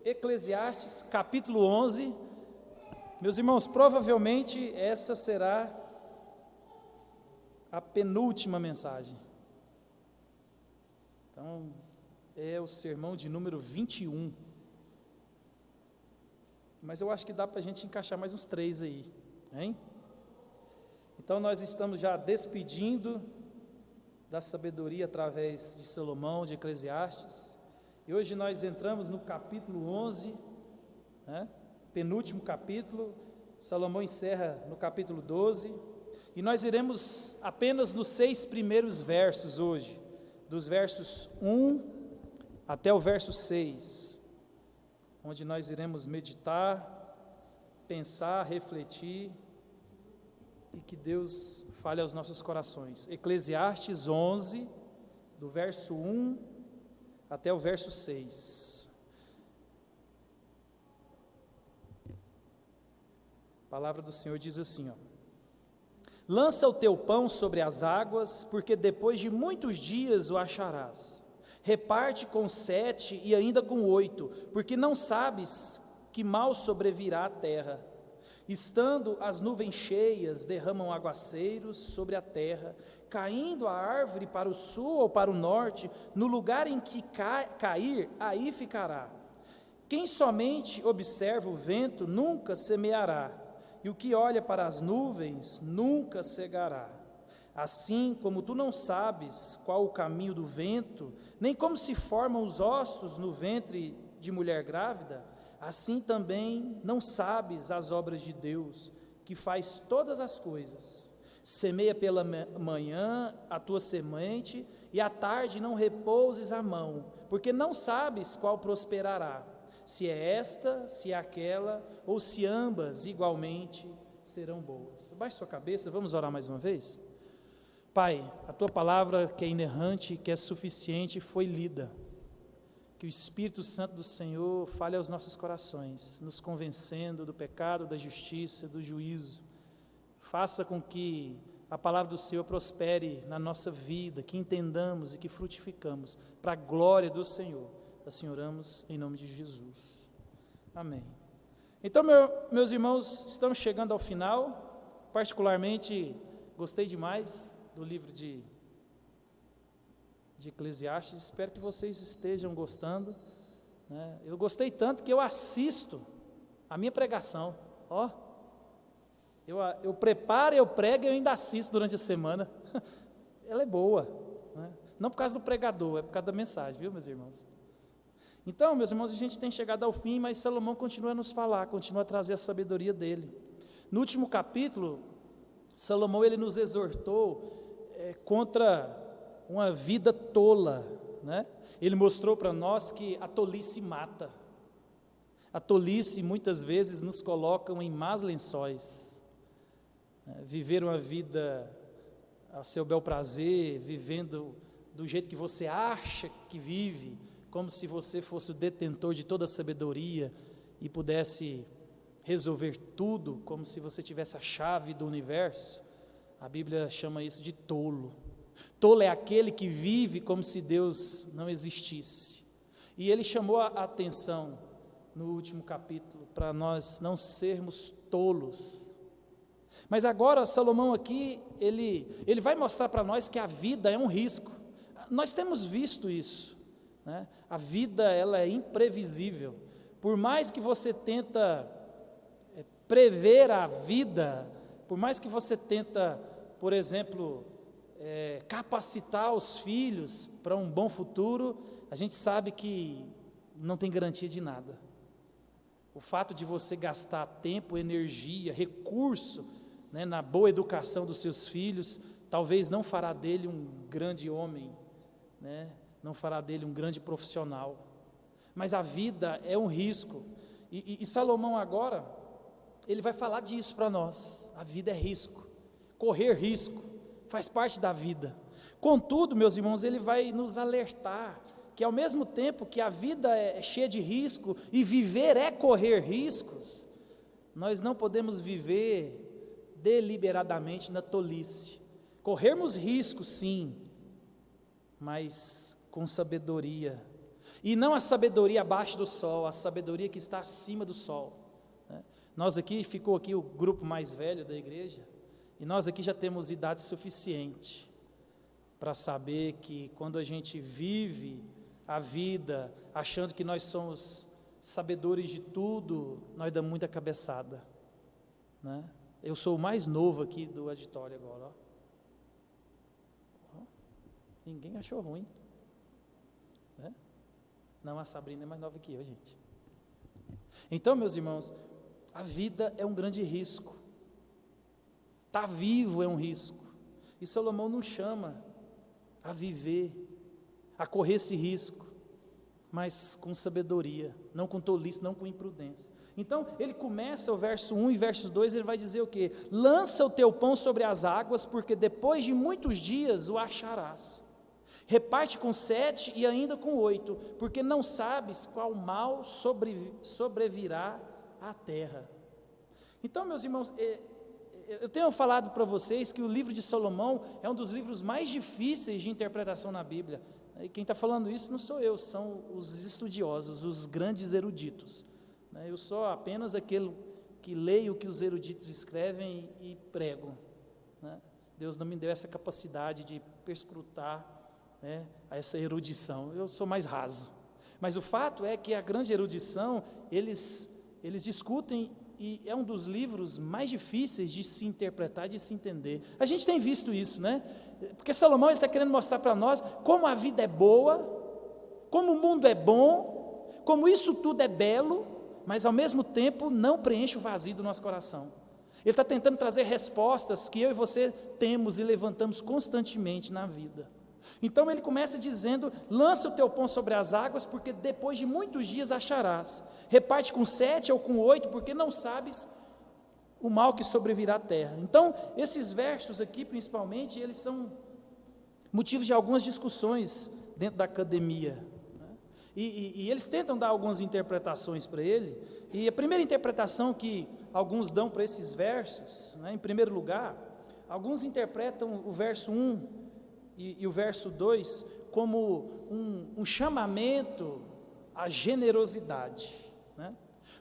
Eclesiastes capítulo 11, meus irmãos, provavelmente essa será a penúltima mensagem. Então, é o sermão de número 21. Mas eu acho que dá para a gente encaixar mais uns 3 aí, hein? Então nós estamos já despedindo da sabedoria através de Salomão, de Eclesiastes. E hoje nós entramos no capítulo 11, penúltimo capítulo. Salomão encerra no capítulo 12. E nós iremos apenas nos 6 primeiros versos hoje, dos versos 1 até o verso 6, onde nós iremos meditar, pensar, refletir, e que Deus fale aos nossos corações. Eclesiastes 11, do verso 1 até o verso 6. A palavra do Senhor diz assim, Lança o teu pão sobre as águas, porque depois de muitos dias o acharás. Reparte com 7 e ainda com 8, porque não sabes que mal sobrevirá à terra. Estando as nuvens cheias, derramam aguaceiros sobre a terra, caindo a árvore para o sul ou para o norte, no lugar em que cair, aí ficará. Quem somente observa o vento nunca semeará, e o que olha para as nuvens nunca cegará. Assim como tu não sabes qual o caminho do vento, nem como se formam os ossos no ventre de mulher grávida, assim também não sabes as obras de Deus, que faz todas as coisas. Semeia pela manhã a tua semente, e à tarde não repouses a mão, porque não sabes qual prosperará, se é esta, se é aquela, ou se ambas igualmente serão boas. Baixe sua cabeça, vamos orar mais uma vez? Pai, a tua palavra que é inerrante, que é suficiente, foi lida. Que o Espírito Santo do Senhor fale aos nossos corações, nos convencendo do pecado, da justiça, do juízo. Faça com que a palavra do Senhor prospere na nossa vida, que entendamos e que frutificamos, para a glória do Senhor. Assim oramos em nome de Jesus. Amém. Então, meus irmãos, estamos chegando ao final. Particularmente, gostei demais do livro de Eclesiastes, espero que vocês estejam gostando, Eu gostei tanto que eu assisto a minha pregação, eu preparo, eu prego e eu ainda assisto durante a semana. Ela é boa, Não por causa do pregador, é por causa da mensagem, viu, meus irmãos? Então, meus irmãos, a gente tem chegado ao fim, mas Salomão continua a nos falar, continua a trazer a sabedoria dele. No último capítulo, Salomão ele nos exortou contra uma vida tola, Ele mostrou para nós que a tolice mata. A tolice muitas vezes nos coloca em más lençóis. Viver uma vida a seu bel prazer, vivendo do jeito que você acha que vive, como se você fosse o detentor de toda a sabedoria e pudesse resolver tudo, como se você tivesse a chave do universo. A Bíblia chama isso de tolo. Tolo é aquele que vive como se Deus não existisse. E ele chamou a atenção no último capítulo para nós não sermos tolos. Mas agora Salomão aqui, ele vai mostrar para nós que a vida é um risco. Nós temos visto isso, A vida ela é imprevisível. Por mais que você tenta prever a vida, por mais que você tenta, por exemplo, capacitar os filhos para um bom futuro, a gente sabe que não tem garantia de nada. O fato de você gastar tempo, energia, recurso, na boa educação dos seus filhos, talvez não fará dele um grande homem, não fará dele um grande profissional. Mas a vida é um risco, e Salomão agora, ele vai falar disso para nós. A vida é risco, correr risco faz parte da vida. Contudo, meus irmãos, ele vai nos alertar que ao mesmo tempo que a vida é cheia de risco e viver é correr riscos, nós não podemos viver deliberadamente na tolice. Corrermos riscos sim, mas com sabedoria. E não a sabedoria abaixo do sol, a sabedoria que está acima do sol. Nós aqui, ficou aqui o grupo mais velho da igreja, e nós aqui já temos idade suficiente para saber que quando a gente vive a vida achando que nós somos sabedores de tudo, nós damos muita cabeçada, né? Eu sou o mais novo aqui do auditório agora, ó. Ninguém achou ruim, né? Não, a Sabrina é mais nova que eu, gente. Então, meus irmãos, a vida é um grande risco. Estar vivo é um risco. E Salomão nos chama a viver, a correr esse risco, mas com sabedoria, não com tolice, não com imprudência. Então, ele começa o verso 1 e verso 2, ele vai dizer o quê? Lança o teu pão sobre as águas, porque depois de muitos dias o acharás. Reparte com 7 e ainda com 8, porque não sabes qual mal sobrevirá à terra. Então, meus irmãos, eu tenho falado para vocês que o livro de Salomão é um dos livros mais difíceis de interpretação na Bíblia. E quem está falando isso não sou eu, são os estudiosos, os grandes eruditos. Eu sou apenas aquele que leio o que os eruditos escrevem e prego. Deus não me deu essa capacidade de perscrutar, essa erudição. Eu sou mais raso. Mas o fato é que a grande erudição, eles discutem, e é um dos livros mais difíceis de se interpretar, de se entender. A gente tem visto isso, né? Porque Salomão está querendo mostrar para nós como a vida é boa, como o mundo é bom, como isso tudo é belo, mas ao mesmo tempo não preenche o vazio do nosso coração. Ele está tentando trazer respostas que eu e você temos e levantamos constantemente na vida. Então ele começa dizendo: lança o teu pão sobre as águas, porque depois de muitos dias acharás. Reparte com 7 ou com 8, porque não sabes o mal que sobrevirá à terra. Então, esses versos aqui, principalmente, eles são motivos de algumas discussões dentro da academia, né? E eles tentam dar algumas interpretações para ele, e a primeira interpretação que alguns dão para esses versos, né, em primeiro lugar, alguns interpretam o verso 1 e o verso 2 como um chamamento à generosidade, né?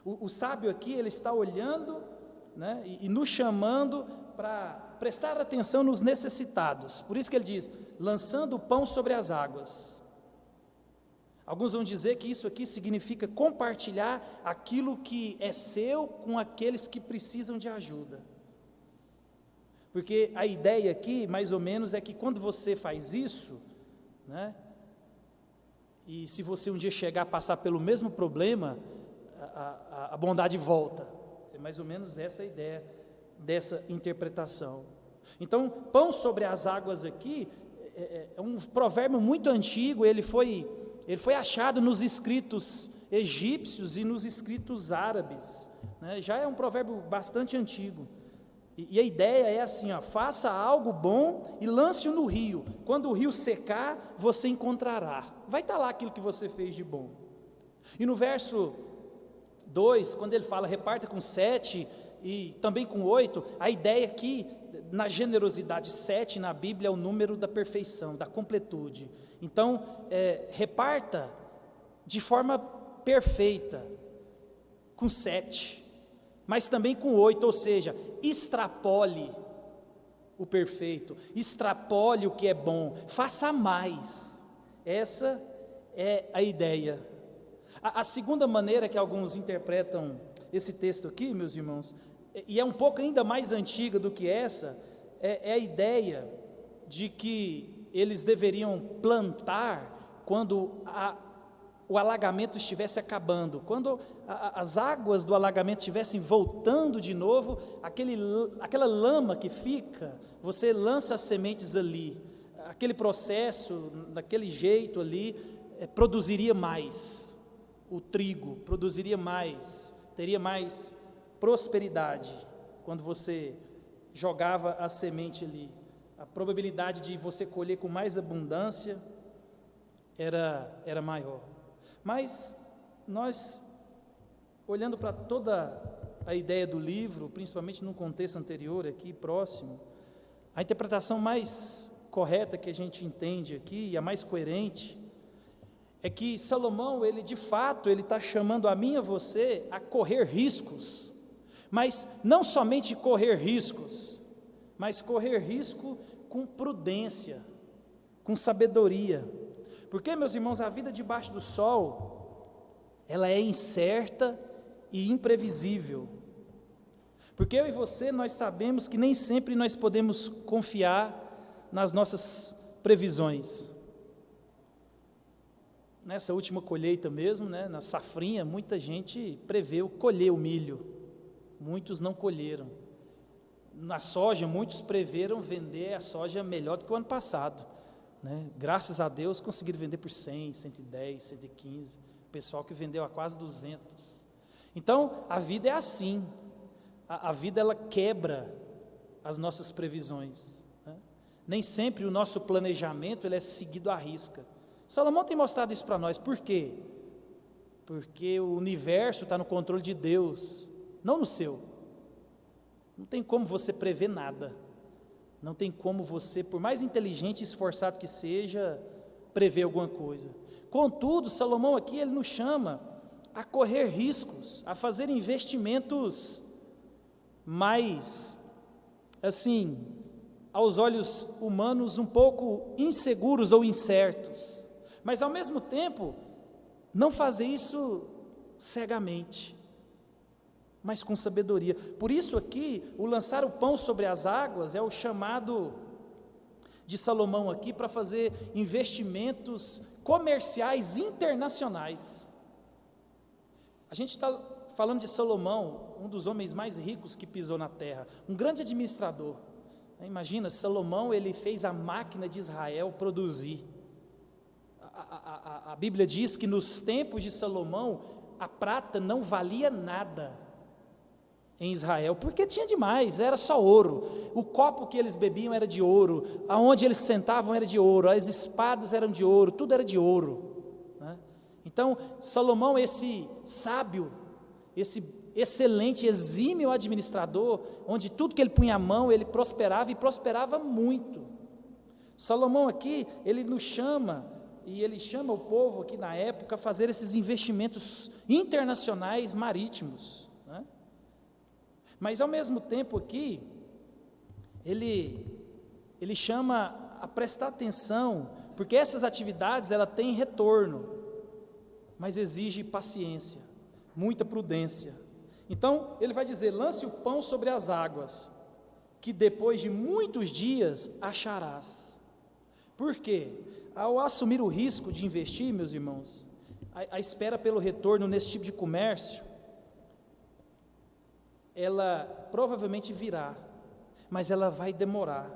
O sábio aqui, ele está olhando, né, e nos chamando para prestar atenção nos necessitados. Por isso que ele diz, lançando o pão sobre as águas. Alguns vão dizer que isso aqui significa compartilhar aquilo que é seu com aqueles que precisam de ajuda. Porque a ideia aqui, mais ou menos, é que quando você faz isso, né, e se você um dia chegar a passar pelo mesmo problema, a bondade volta. É mais ou menos essa a ideia dessa interpretação. Então, pão sobre as águas aqui é um provérbio muito antigo. Ele foi achado nos escritos egípcios e nos escritos árabes, né? Já é um provérbio bastante antigo. E a ideia é assim, ó, faça algo bom e lance-o no rio. Quando o rio secar, você encontrará. Vai estar lá aquilo que você fez de bom. E no verso 2, quando ele fala reparta com 7 e também com 8, a ideia aqui, na generosidade, 7 na Bíblia é o número da perfeição, da completude. Então, reparta de forma perfeita, com 7, mas também com 8, ou seja, extrapole o perfeito, extrapole o que é bom, faça mais. Essa é a ideia. A segunda maneira que alguns interpretam esse texto aqui, meus irmãos, e é um pouco ainda mais antiga do que essa, é a ideia de que eles deveriam plantar quando o alagamento estivesse acabando, quando as águas do alagamento estivessem voltando de novo, aquela lama que fica, você lança as sementes ali, aquele processo, daquele jeito ali, produziria mais. O trigo produziria mais, teria mais prosperidade quando você jogava a semente ali. A probabilidade de você colher com mais abundância era maior. Mas nós, olhando para toda a ideia do livro, principalmente no contexto anterior aqui, próximo, a interpretação mais correta que a gente entende aqui, e a mais coerente, é que Salomão, ele de fato, ele está chamando a mim e a você a correr riscos, mas não somente correr riscos, mas correr risco com prudência, com sabedoria, porque, meus irmãos, a vida debaixo do sol, ela é incerta e imprevisível, porque eu e você, nós sabemos que nem sempre nós podemos confiar nas nossas previsões. Nessa última colheita mesmo, na safrinha, muita gente preveu colher o milho, muitos não colheram. Na soja, muitos preveram vender a soja melhor do que o ano passado, Graças a Deus conseguiram vender por 100, 110, 115, o pessoal que vendeu a quase 200. Então, a vida é assim, a vida ela quebra as nossas previsões, Nem sempre o nosso planejamento ele é seguido à risca. Salomão tem mostrado isso para nós, por quê? Porque o universo está no controle de Deus, não no seu. Não tem como você prever nada, não tem como você, por mais inteligente e esforçado que seja, prever alguma coisa. Contudo, Salomão aqui, ele nos chama a correr riscos, a fazer investimentos mais, assim, aos olhos humanos, um pouco inseguros ou incertos, mas ao mesmo tempo, não fazer isso cegamente, mas com sabedoria. Por isso aqui, o lançar o pão sobre as águas é o chamado de Salomão aqui para fazer investimentos comerciais internacionais. A gente está falando de Salomão, um dos homens mais ricos que pisou na terra, um grande administrador. Imagina, Salomão, ele fez a máquina de Israel produzir. A Bíblia diz que nos tempos de Salomão, a prata não valia nada em Israel, porque tinha demais, era só ouro. O copo que eles bebiam era de ouro, aonde eles sentavam era de ouro, as espadas eram de ouro, tudo era de ouro. Então, Salomão, esse sábio, esse excelente, exímio administrador, onde tudo que ele punha a mão, ele prosperava e prosperava muito. Salomão aqui, ele nos chama, e ele chama o povo aqui na época a fazer esses investimentos internacionais marítimos, Mas ao mesmo tempo aqui, ele chama a prestar atenção, porque essas atividades ela têm retorno, mas exige paciência, muita prudência. Então ele vai dizer: lance o pão sobre as águas, que depois de muitos dias acharás. Por quê? Ao assumir o risco de investir, meus irmãos, a espera pelo retorno nesse tipo de comércio, ela provavelmente virá, mas ela vai demorar.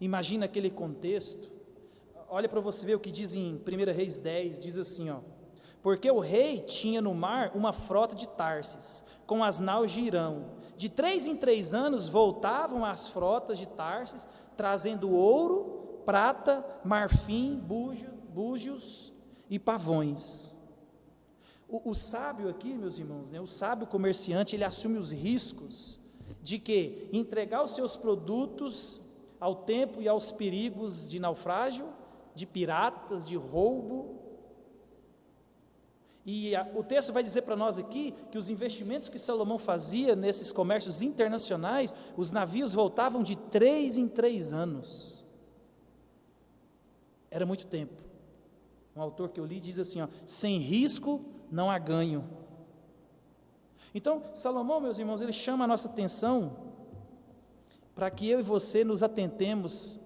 Imagina aquele contexto, olha para você ver o que diz em 1 Reis 10, diz assim, porque o rei tinha no mar uma frota de Tarsis, com as naus de Irão, de 3 em 3 anos voltavam as frotas de Tarsis, trazendo ouro, prata, marfim, búzios e pavões. O sábio aqui, meus irmãos, o sábio comerciante, ele assume os riscos de que entregar os seus produtos ao tempo e aos perigos de naufrágio, de piratas, de roubo. E o texto vai dizer para nós aqui que os investimentos que Salomão fazia nesses comércios internacionais, os navios voltavam de 3 em 3 anos. Era muito tempo. Um autor que eu li diz assim, sem risco não há ganho. Então, Salomão, meus irmãos, ele chama a nossa atenção para que eu e você nos atentemos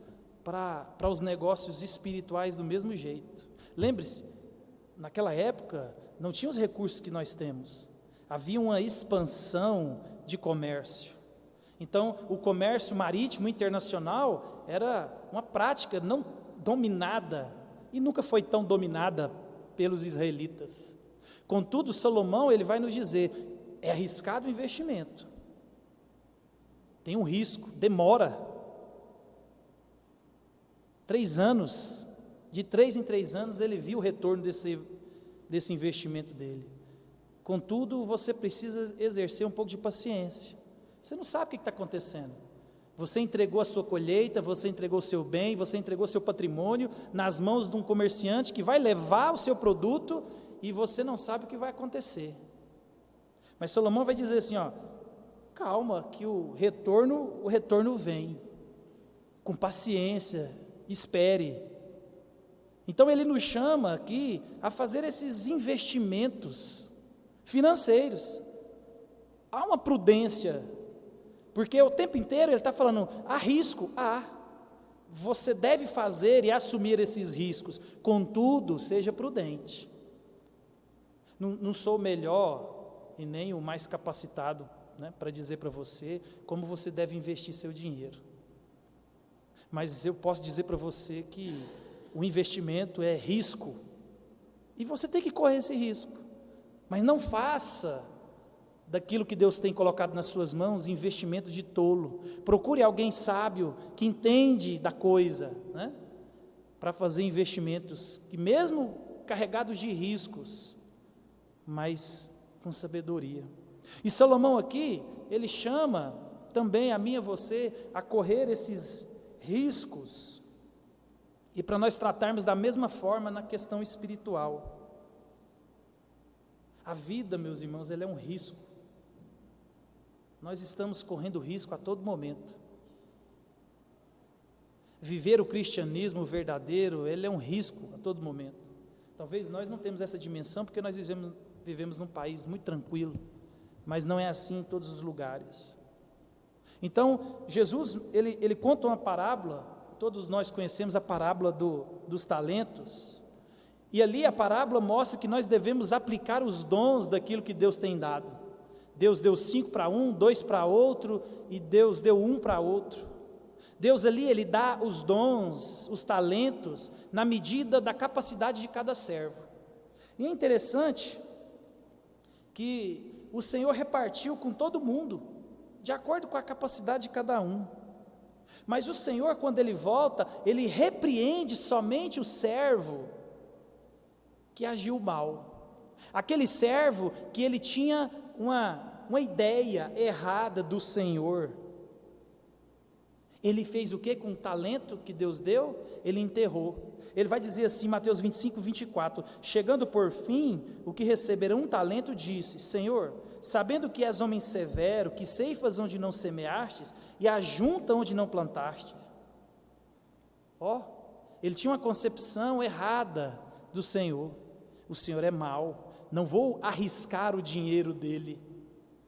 para os negócios espirituais do mesmo jeito. Lembre-se, naquela época não tinha os recursos que nós temos, havia uma expansão de comércio. Então, o comércio marítimo internacional era uma prática não dominada, e nunca foi tão dominada pelos israelitas. Contudo, Salomão, ele vai nos dizer, é arriscado o investimento, tem um risco, demora, 3 anos, de 3 em 3 anos ele viu o retorno desse investimento dele. Contudo, você precisa exercer um pouco de paciência, você não sabe o que está acontecendo, Você entregou a sua colheita, você entregou o seu bem, você entregou o seu patrimônio nas mãos de um comerciante que vai levar o seu produto e você não sabe o que vai acontecer. Mas Salomão vai dizer assim, ó, calma, que o retorno vem. Com paciência, espere. Então ele nos chama aqui a fazer esses investimentos financeiros. Há uma prudência, porque o tempo inteiro ele está falando, há risco, você deve fazer e assumir esses riscos, contudo, seja prudente. Não sou o melhor e nem o mais capacitado, né, para dizer para você como você deve investir seu dinheiro. Mas eu posso dizer para você que o investimento é risco, e você tem que correr esse risco, mas não faça daquilo que Deus tem colocado nas suas mãos investimento de tolo. Procure alguém sábio, que entende da coisa, né, para fazer investimentos, que mesmo carregados de riscos, mas com sabedoria. E Salomão aqui, ele chama também a mim e a você a correr esses riscos, e para nós tratarmos da mesma forma na questão espiritual. A vida, meus irmãos, ela é um risco. Nós estamos correndo risco a todo momento. Viver o cristianismo verdadeiro, ele é um risco a todo momento. Talvez nós não temos essa dimensão, porque nós vivemos num país muito tranquilo, mas não é assim em todos os lugares. Então, Jesus, ele conta uma parábola, todos nós conhecemos a parábola dos talentos, e ali a parábola mostra que nós devemos aplicar os dons daquilo que Deus tem dado. Deus deu 5 para um, 2 para outro, e Deus deu 1 para outro. Deus ali, ele dá os dons, os talentos, na medida da capacidade de cada servo. E é interessante que o Senhor repartiu com todo mundo, de acordo com a capacidade de cada um. Mas o Senhor, quando Ele volta, Ele repreende somente o servo que agiu mal. Aquele servo que ele tinha uma ideia errada do Senhor. Ele fez o que com o talento que Deus deu? Ele enterrou. Ele vai dizer assim, Mateus 25, 24, chegando por fim, o que receberão um talento disse, Senhor, sabendo que és homem severo, que ceifas onde não semeastes, e ajunta onde não plantaste. Ele tinha uma concepção errada do Senhor. O Senhor é mau, não vou arriscar o dinheiro dele,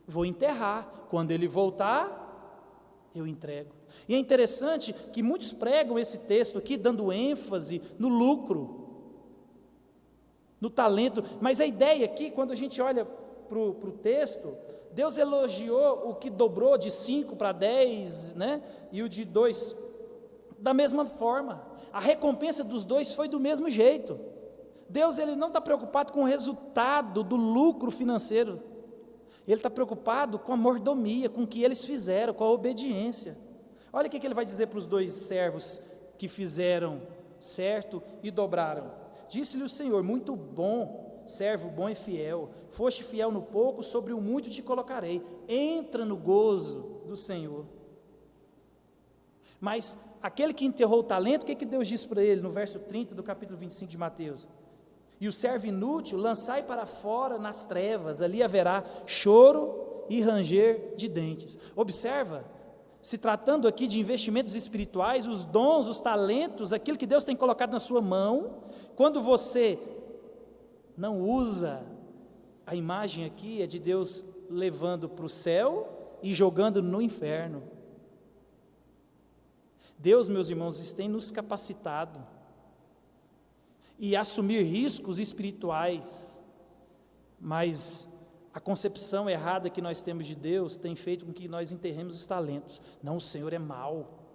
vou enterrar, quando ele voltar, eu entrego. E é interessante que muitos pregam esse texto aqui, dando ênfase no lucro, no talento, mas a ideia aqui, quando a gente olha para o texto, Deus elogiou o que dobrou de 5 para 10, né? E o de 2, da mesma forma, a recompensa dos 2 foi do mesmo jeito. Deus, ele não está preocupado com o resultado do lucro financeiro, ele está preocupado com a mordomia, com o que eles fizeram, com a obediência. Olha o que ele vai dizer para os 2 servos que fizeram certo e dobraram. Disse-lhe o Senhor, muito bom, servo bom e fiel, foste fiel no pouco, sobre o muito te colocarei, entra no gozo do Senhor. Mas aquele que enterrou o talento, o que Deus disse para ele no verso 30 do capítulo 25 de Mateus? E o servo inútil, lançai para fora nas trevas, ali haverá choro e ranger de dentes. Observa, se tratando aqui de investimentos espirituais, os dons, os talentos, aquilo que Deus tem colocado na sua mão, quando você não usa, a imagem aqui é de Deus levando para o céu e jogando no inferno. Deus, meus irmãos, tem nos capacitado e assumir riscos espirituais, mas a concepção errada que nós temos de Deus tem feito com que nós enterremos os talentos. Não, o Senhor é mau.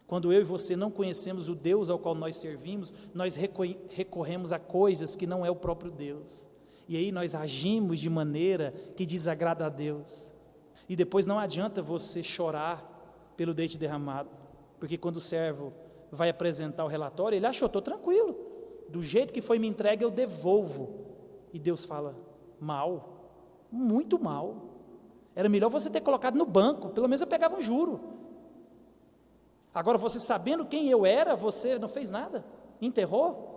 Quando eu e você não conhecemos o Deus ao qual nós servimos, nós recorremos a coisas que não é o próprio Deus, e aí nós agimos de maneira que desagrada a Deus, e depois não adianta você chorar pelo leite derramado, porque quando o servo vai apresentar o relatório, ele achou, estou tranquilo, do jeito que foi me entregue eu devolvo, e Deus fala, mal, muito mal. Era melhor você ter colocado no banco, pelo menos eu pegava um juro. Agora, você sabendo quem eu era, você não fez nada, enterrou.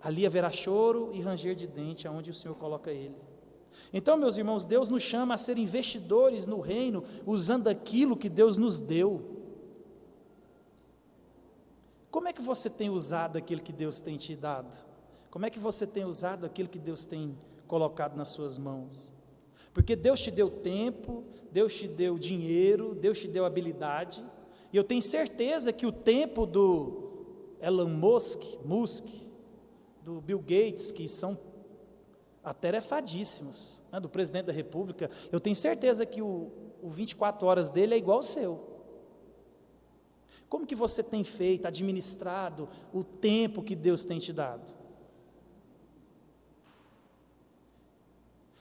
Ali haverá choro e ranger de dente, aonde o Senhor coloca ele. Então, meus irmãos, Deus nos chama a ser investidores no reino, usando aquilo que Deus nos deu. Como é que você tem usado aquilo que Deus tem te dado? Como é que você tem usado aquilo que Deus tem colocado nas suas mãos? Porque Deus te deu tempo, Deus te deu dinheiro, Deus te deu habilidade, e eu tenho certeza que o tempo do Elon Musk, do Bill Gates, que são atarefadíssimos, né, do presidente da República, eu tenho certeza que o 24 horas dele é igual ao seu. Como que você tem feito, administrado o tempo que Deus tem te dado?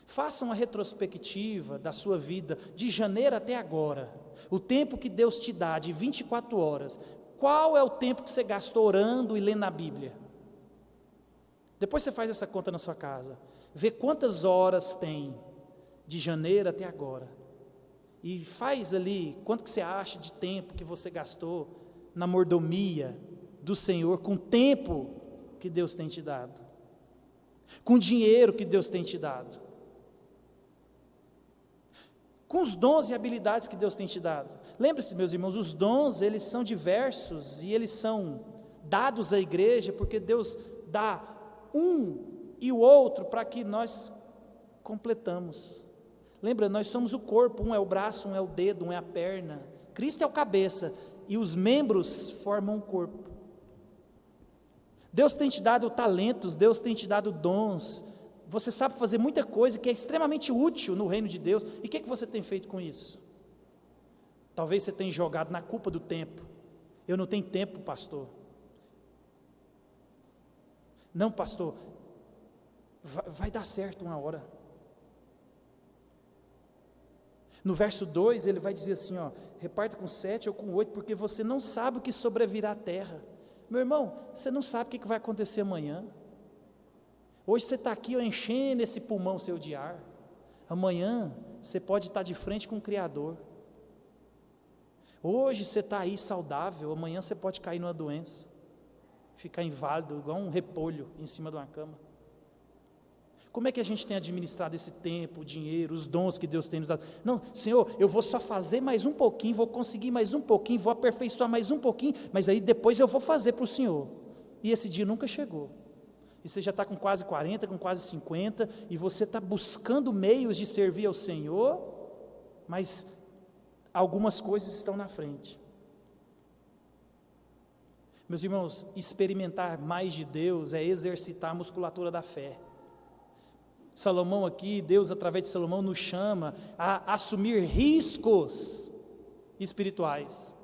Faça uma retrospectiva da sua vida, de janeiro até agora, o tempo que Deus te dá, de 24 horas, qual é o tempo que você gastou orando e lendo a Bíblia? Depois você faz essa conta na sua casa, vê quantas horas tem, de janeiro até agora, e faz ali, quanto que você acha de tempo que você gastou na mordomia do Senhor, com o tempo que Deus tem te dado, com o dinheiro que Deus tem te dado, com os dons e habilidades que Deus tem te dado. Lembre-se, meus irmãos, os dons, eles são diversos, e eles são dados à igreja, porque Deus dá um e o outro, para que nós completamos. Lembra, nós somos o corpo, um é o braço, um é o dedo, um é a perna, Cristo é o cabeça, e os membros formam um corpo. Deus tem te dado talentos, Deus tem te dado dons, você sabe fazer muita coisa que é extremamente útil no reino de Deus, e o que você tem feito com isso? Talvez você tenha jogado na culpa do tempo. Eu não tenho tempo, pastor. Não, pastor, vai dar certo uma hora. No verso 2 ele vai dizer assim, reparta com 7 ou com 8, porque você não sabe o que sobrevirá à terra. Meu irmão, você não sabe o que vai acontecer amanhã. Hoje você está aqui enchendo esse pulmão seu de ar, amanhã você pode estar de frente com o Criador. Hoje você está aí saudável, amanhã você pode cair numa doença, ficar inválido, igual um repolho em cima de uma cama. Como é que a gente tem administrado esse tempo, o dinheiro, os dons que Deus tem nos dado? Não, Senhor, eu vou só fazer mais um pouquinho, vou conseguir mais um pouquinho, vou aperfeiçoar mais um pouquinho, mas aí depois eu vou fazer para o Senhor. E esse dia nunca chegou. E você já está com quase 40, com quase 50, e você está buscando meios de servir ao Senhor, mas algumas coisas estão na frente. Meus irmãos, experimentar mais de Deus é exercitar a musculatura da fé. Salomão aqui, Deus através de Salomão nos chama a assumir riscos espirituais.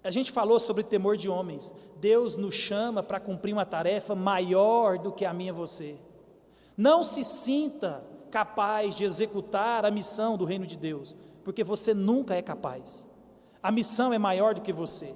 A gente falou sobre temor de homens. Deus nos chama para cumprir uma tarefa maior do que a minha e você. Não se sinta capaz de executar a missão do reino de Deus, porque você nunca é capaz. A missão é maior do que você.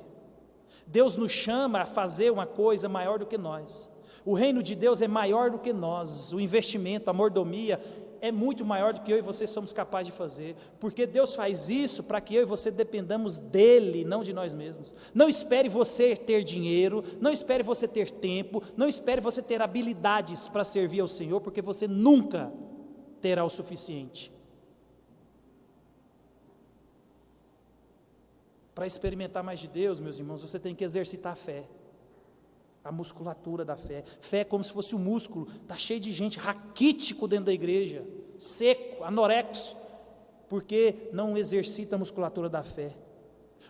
Deus nos chama a fazer uma coisa maior do que nós. O reino de Deus é maior do que nós. O investimento, a mordomia é muito maior do que eu e você somos capazes de fazer, porque Deus faz isso para que eu e você dependamos dEle, não de nós mesmos. Não espere você ter dinheiro, não espere você ter tempo, não espere você ter habilidades para servir ao Senhor, porque você nunca terá o suficiente. Para experimentar mais de Deus, meus irmãos, você tem que exercitar a fé, a musculatura da fé. Fé é como se fosse um músculo, está cheio de gente raquítico dentro da igreja, seco, anorexo, porque não exercita a musculatura da fé.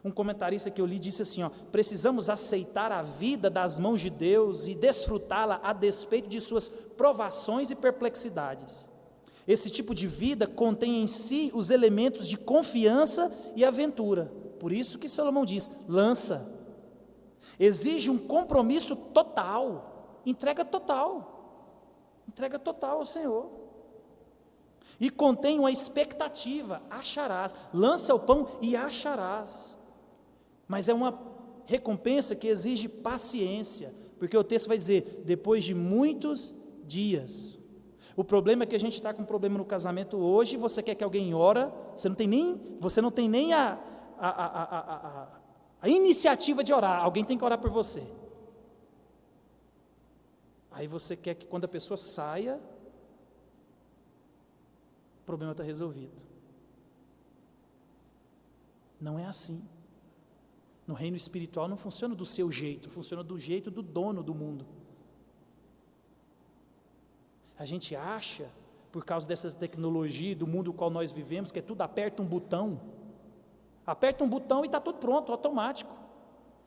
Um comentarista que eu li disse assim, precisamos aceitar a vida das mãos de Deus e desfrutá-la a despeito de suas provações e perplexidades. Esse tipo de vida contém em si os elementos de confiança e aventura. Por isso que Salomão diz, lança. Exige um compromisso total, entrega total ao Senhor. E contém uma expectativa, acharás, lança o pão e acharás. Mas é uma recompensa que exige paciência, porque o texto vai dizer, depois de muitos dias. O problema é que a gente está com um problema no casamento hoje, você quer que alguém ore, você não tem nem a iniciativa de orar, alguém tem que orar por você. Aí você quer que quando a pessoa saia, o problema está resolvido. Não é assim. No reino espiritual não funciona do seu jeito, funciona do jeito do dono do mundo. A gente acha, por causa dessa tecnologia, do mundo no qual nós vivemos, que é tudo aperta um botão e está tudo pronto, automático.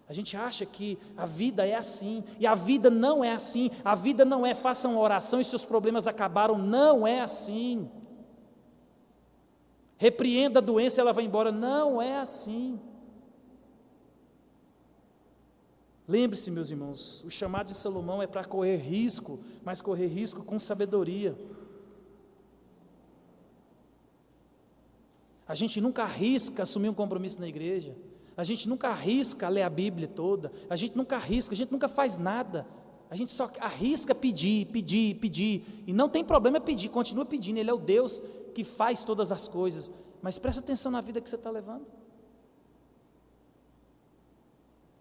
A gente acha que a vida é assim, e a vida não é assim. A vida não é faça uma oração e seus problemas acabaram, não é assim. Repreenda a doença e ela vai embora, não é assim. Lembre-se, meus irmãos, o chamado de Salomão é para correr risco, mas correr risco com sabedoria. A gente nunca arrisca assumir um compromisso na igreja, a gente nunca arrisca ler a Bíblia toda, a gente nunca arrisca, a gente nunca faz nada, a gente só arrisca pedir, e não tem problema pedir, continua pedindo, Ele é o Deus que faz todas as coisas, mas presta atenção na vida que você está levando.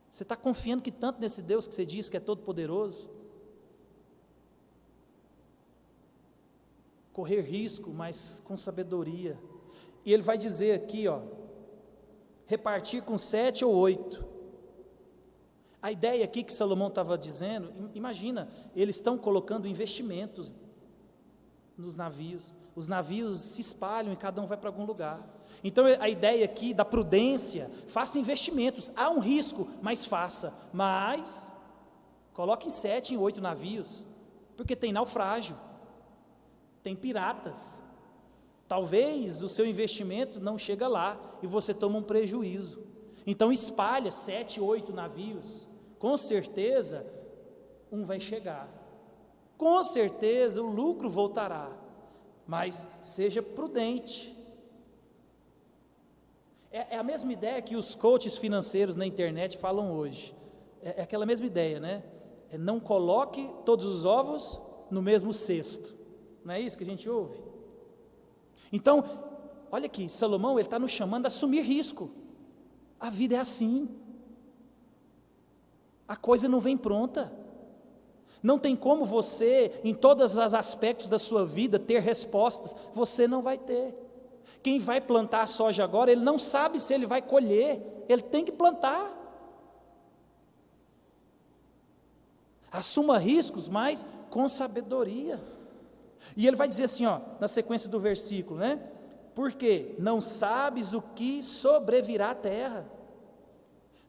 Você está confiando que tanto nesse Deus que você diz que é todo poderoso? Correr risco, mas com sabedoria. E ele vai dizer aqui, repartir com 7 ou 8. A ideia aqui que Salomão estava dizendo, imagina, eles estão colocando investimentos nos navios. Os navios se espalham e cada um vai para algum lugar. Então a ideia aqui da prudência, faça investimentos, há um risco, mas faça. Mas coloque em 7, em 8 navios, porque tem naufrágio, tem piratas. Talvez o seu investimento não chega lá e você toma um prejuízo. Então espalha 7, 8 navios. Com certeza um vai chegar. Com certeza o lucro voltará. Mas seja prudente. É a mesma ideia que os coaches financeiros na internet falam hoje. É aquela mesma ideia, né? Não coloque todos os ovos no mesmo cesto. Não é isso que a gente ouve? Então, olha aqui, Salomão ele está nos chamando a assumir risco. A vida é assim. A coisa não vem pronta. Não tem como você, em todos os aspectos da sua vida, ter respostas. Você não vai ter. Quem vai plantar soja agora, ele não sabe se ele vai colher. Ele tem que plantar. Assuma riscos, mas com sabedoria. E ele vai dizer assim, na sequência do versículo, né? Porque não sabes o que sobrevirá à terra.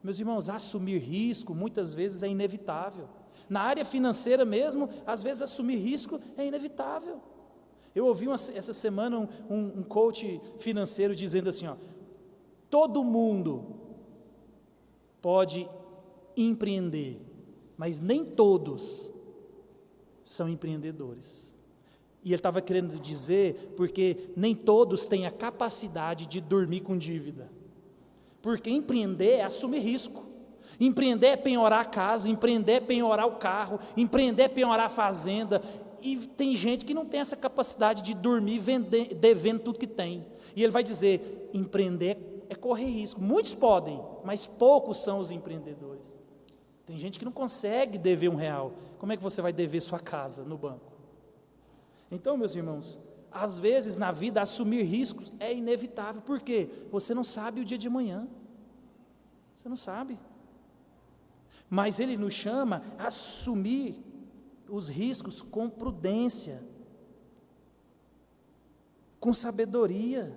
Meus irmãos, assumir risco muitas vezes é inevitável. Na área financeira mesmo, às vezes assumir risco é inevitável. Eu ouvi essa semana um coach financeiro dizendo assim, todo mundo pode empreender, mas nem todos são empreendedores. E ele estava querendo dizer, porque nem todos têm a capacidade de dormir com dívida. Porque empreender é assumir risco. Empreender é penhorar a casa, empreender é penhorar o carro, empreender é penhorar a fazenda. E tem gente que não tem essa capacidade de dormir devendo tudo que tem. E ele vai dizer, empreender é correr risco. Muitos podem, mas poucos são os empreendedores. Tem gente que não consegue dever R$1. Como é que você vai dever sua casa no banco? Então, meus irmãos, às vezes na vida assumir riscos é inevitável. Por quê? Você não sabe o dia de amanhã. Você não sabe. Mas ele nos chama a assumir os riscos com prudência, com sabedoria,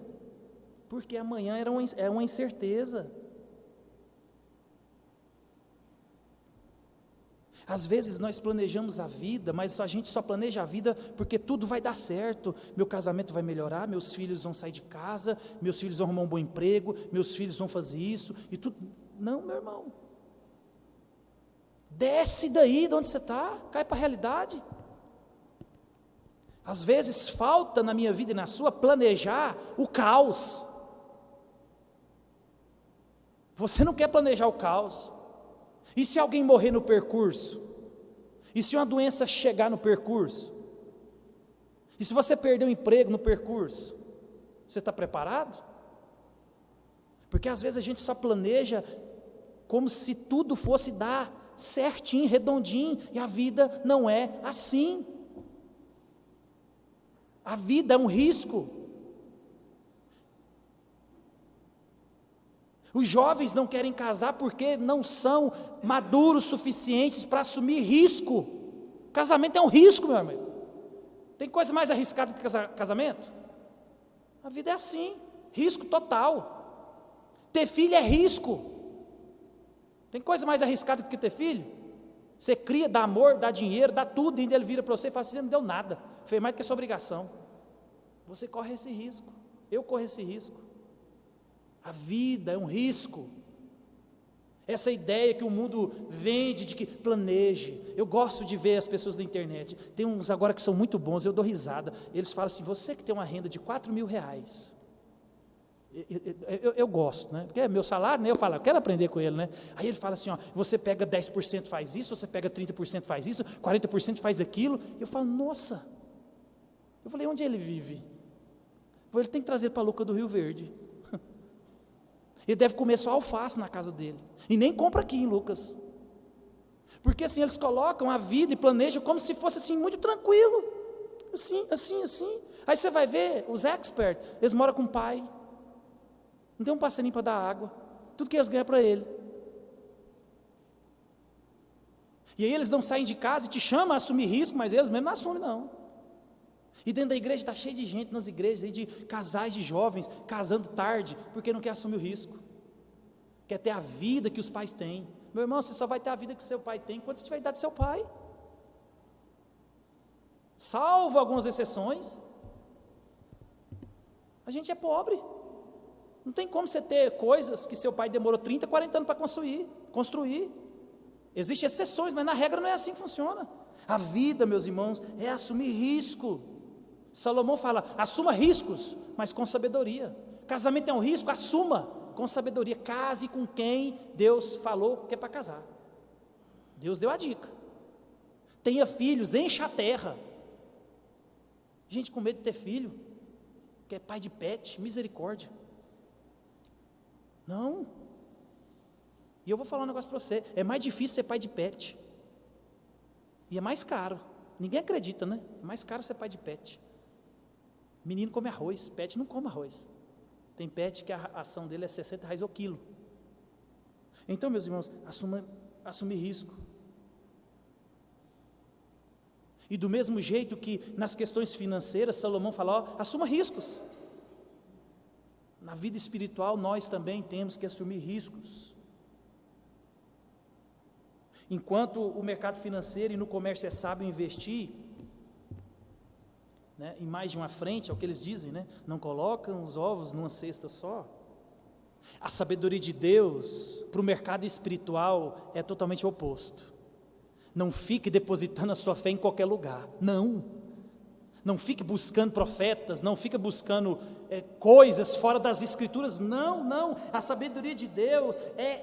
porque amanhã é uma incerteza. Às vezes nós planejamos a vida, mas a gente só planeja a vida porque tudo vai dar certo. Meu casamento vai melhorar, meus filhos vão sair de casa, meus filhos vão arrumar um bom emprego, meus filhos vão fazer isso e tudo. Não, meu irmão. Desce daí de onde você está, cai para a realidade. Às vezes falta na minha vida e na sua planejar o caos. Você não quer planejar o caos. E se alguém morrer no percurso? E se uma doença chegar no percurso? E se você perder o emprego no percurso, você está preparado? Porque às vezes a gente só planeja como se tudo fosse dar certinho, redondinho, e a vida não é assim. A vida é um risco. Os jovens não querem casar porque não são maduros suficientes para assumir risco. Casamento é um risco, meu amigo. Tem coisa mais arriscada que casamento? A vida é assim, risco total. Ter filho é risco. Tem coisa mais arriscada que ter filho? Você cria, dá amor, dá dinheiro, dá tudo, e ainda ele vira para você e fala assim: você não deu nada, fez mais do que a sua obrigação. Você corre esse risco, eu corro esse risco. A vida é um risco. Essa ideia que o mundo vende de que planeje. Eu gosto de ver as pessoas da internet. Tem uns agora que são muito bons, eu dou risada. Eles falam assim: você que tem uma renda de R$4.000. Eu gosto, né? Porque é meu salário, né? Eu falo, eu quero aprender com ele, né? Aí ele fala assim: ó, você pega 10% faz isso, você pega 30% faz isso, 40% faz aquilo. Eu falo, nossa. Eu falei, onde ele vive? Ele tem que trazer para a Luca do Rio Verde. Ele deve comer só alface na casa dele. E nem compra aqui em Lucas. Porque assim, eles colocam a vida e planejam como se fosse assim, muito tranquilo. Assim. Aí você vai ver, os experts, eles moram com o pai. Não tem um passarinho para dar água. Tudo que eles ganham é para ele. E aí eles não saem de casa e te chamam a assumir risco, mas eles mesmos não assumem, não. E dentro da igreja está cheio de gente nas igrejas, aí de casais de jovens, casando tarde, porque não quer assumir o risco. Quer ter a vida que os pais têm. Meu irmão, você só vai ter a vida que seu pai tem quando você tiver a idade do seu pai. Salvo algumas exceções. A gente é pobre. Não tem como você ter coisas que seu pai demorou 30, 40 anos para construir. Existem exceções, mas na regra não é assim que funciona. A vida, meus irmãos, é assumir risco. Salomão fala, assuma riscos, mas com sabedoria. Casamento é um risco, assuma com sabedoria. Case com quem Deus falou que é para casar. Deus deu a dica. Tenha filhos, encha a terra. Gente com medo de ter filho, que é pai de pet, misericórdia. Não. E eu vou falar um negócio para você, é mais difícil ser pai de pet. E é mais caro. Ninguém acredita, né? É mais caro ser pai de pet. Menino come arroz, pet não come arroz. Tem pet que a ação dele é R$60 o quilo. Então, meus irmãos, assumir risco. E do mesmo jeito que nas questões financeiras, Salomão fala, assuma riscos. Na vida espiritual, nós também temos que assumir riscos. Enquanto o mercado financeiro e no comércio é sábio investir, né, em mais de uma frente, é o que eles dizem, né? Não colocam os ovos numa cesta só. A sabedoria de Deus para o mercado espiritual é totalmente o oposto. Não fique depositando a sua fé em qualquer lugar. Não fique buscando profetas, não fique buscando coisas fora das escrituras. Não. A sabedoria de Deus,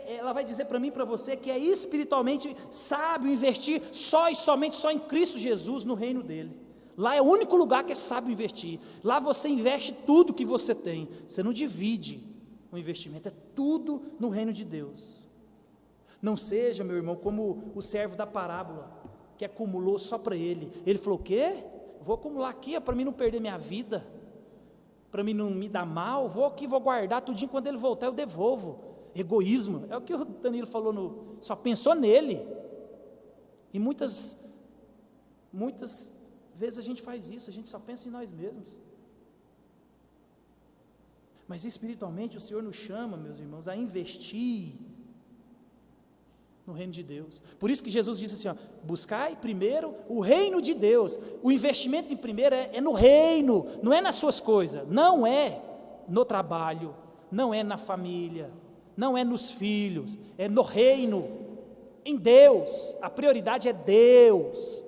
ela vai dizer para mim e para você que é espiritualmente sábio investir só e somente só em Cristo Jesus, no reino dele. Lá é o único lugar que é sábio investir. Lá você investe tudo que você tem. Você não divide o investimento, é tudo no reino de Deus. Não seja, meu irmão, como o servo da parábola, que acumulou só para ele. Ele falou, o quê? Vou acumular aqui para mim não perder minha vida, para mim não me dar mal, vou aqui, vou guardar tudinho, quando ele voltar eu devolvo. Egoísmo, é o que o Danilo falou, só pensou nele. E muitas vezes a gente faz isso, a gente só pensa em nós mesmos. Mas espiritualmente o Senhor nos chama, meus irmãos, a investir no reino de Deus. Por isso que Jesus disse assim, buscai primeiro o reino de Deus. O investimento em primeiro é no reino, não é nas suas coisas, não é no trabalho, não é na família, não é nos filhos, é no reino, em Deus. A prioridade é Deus.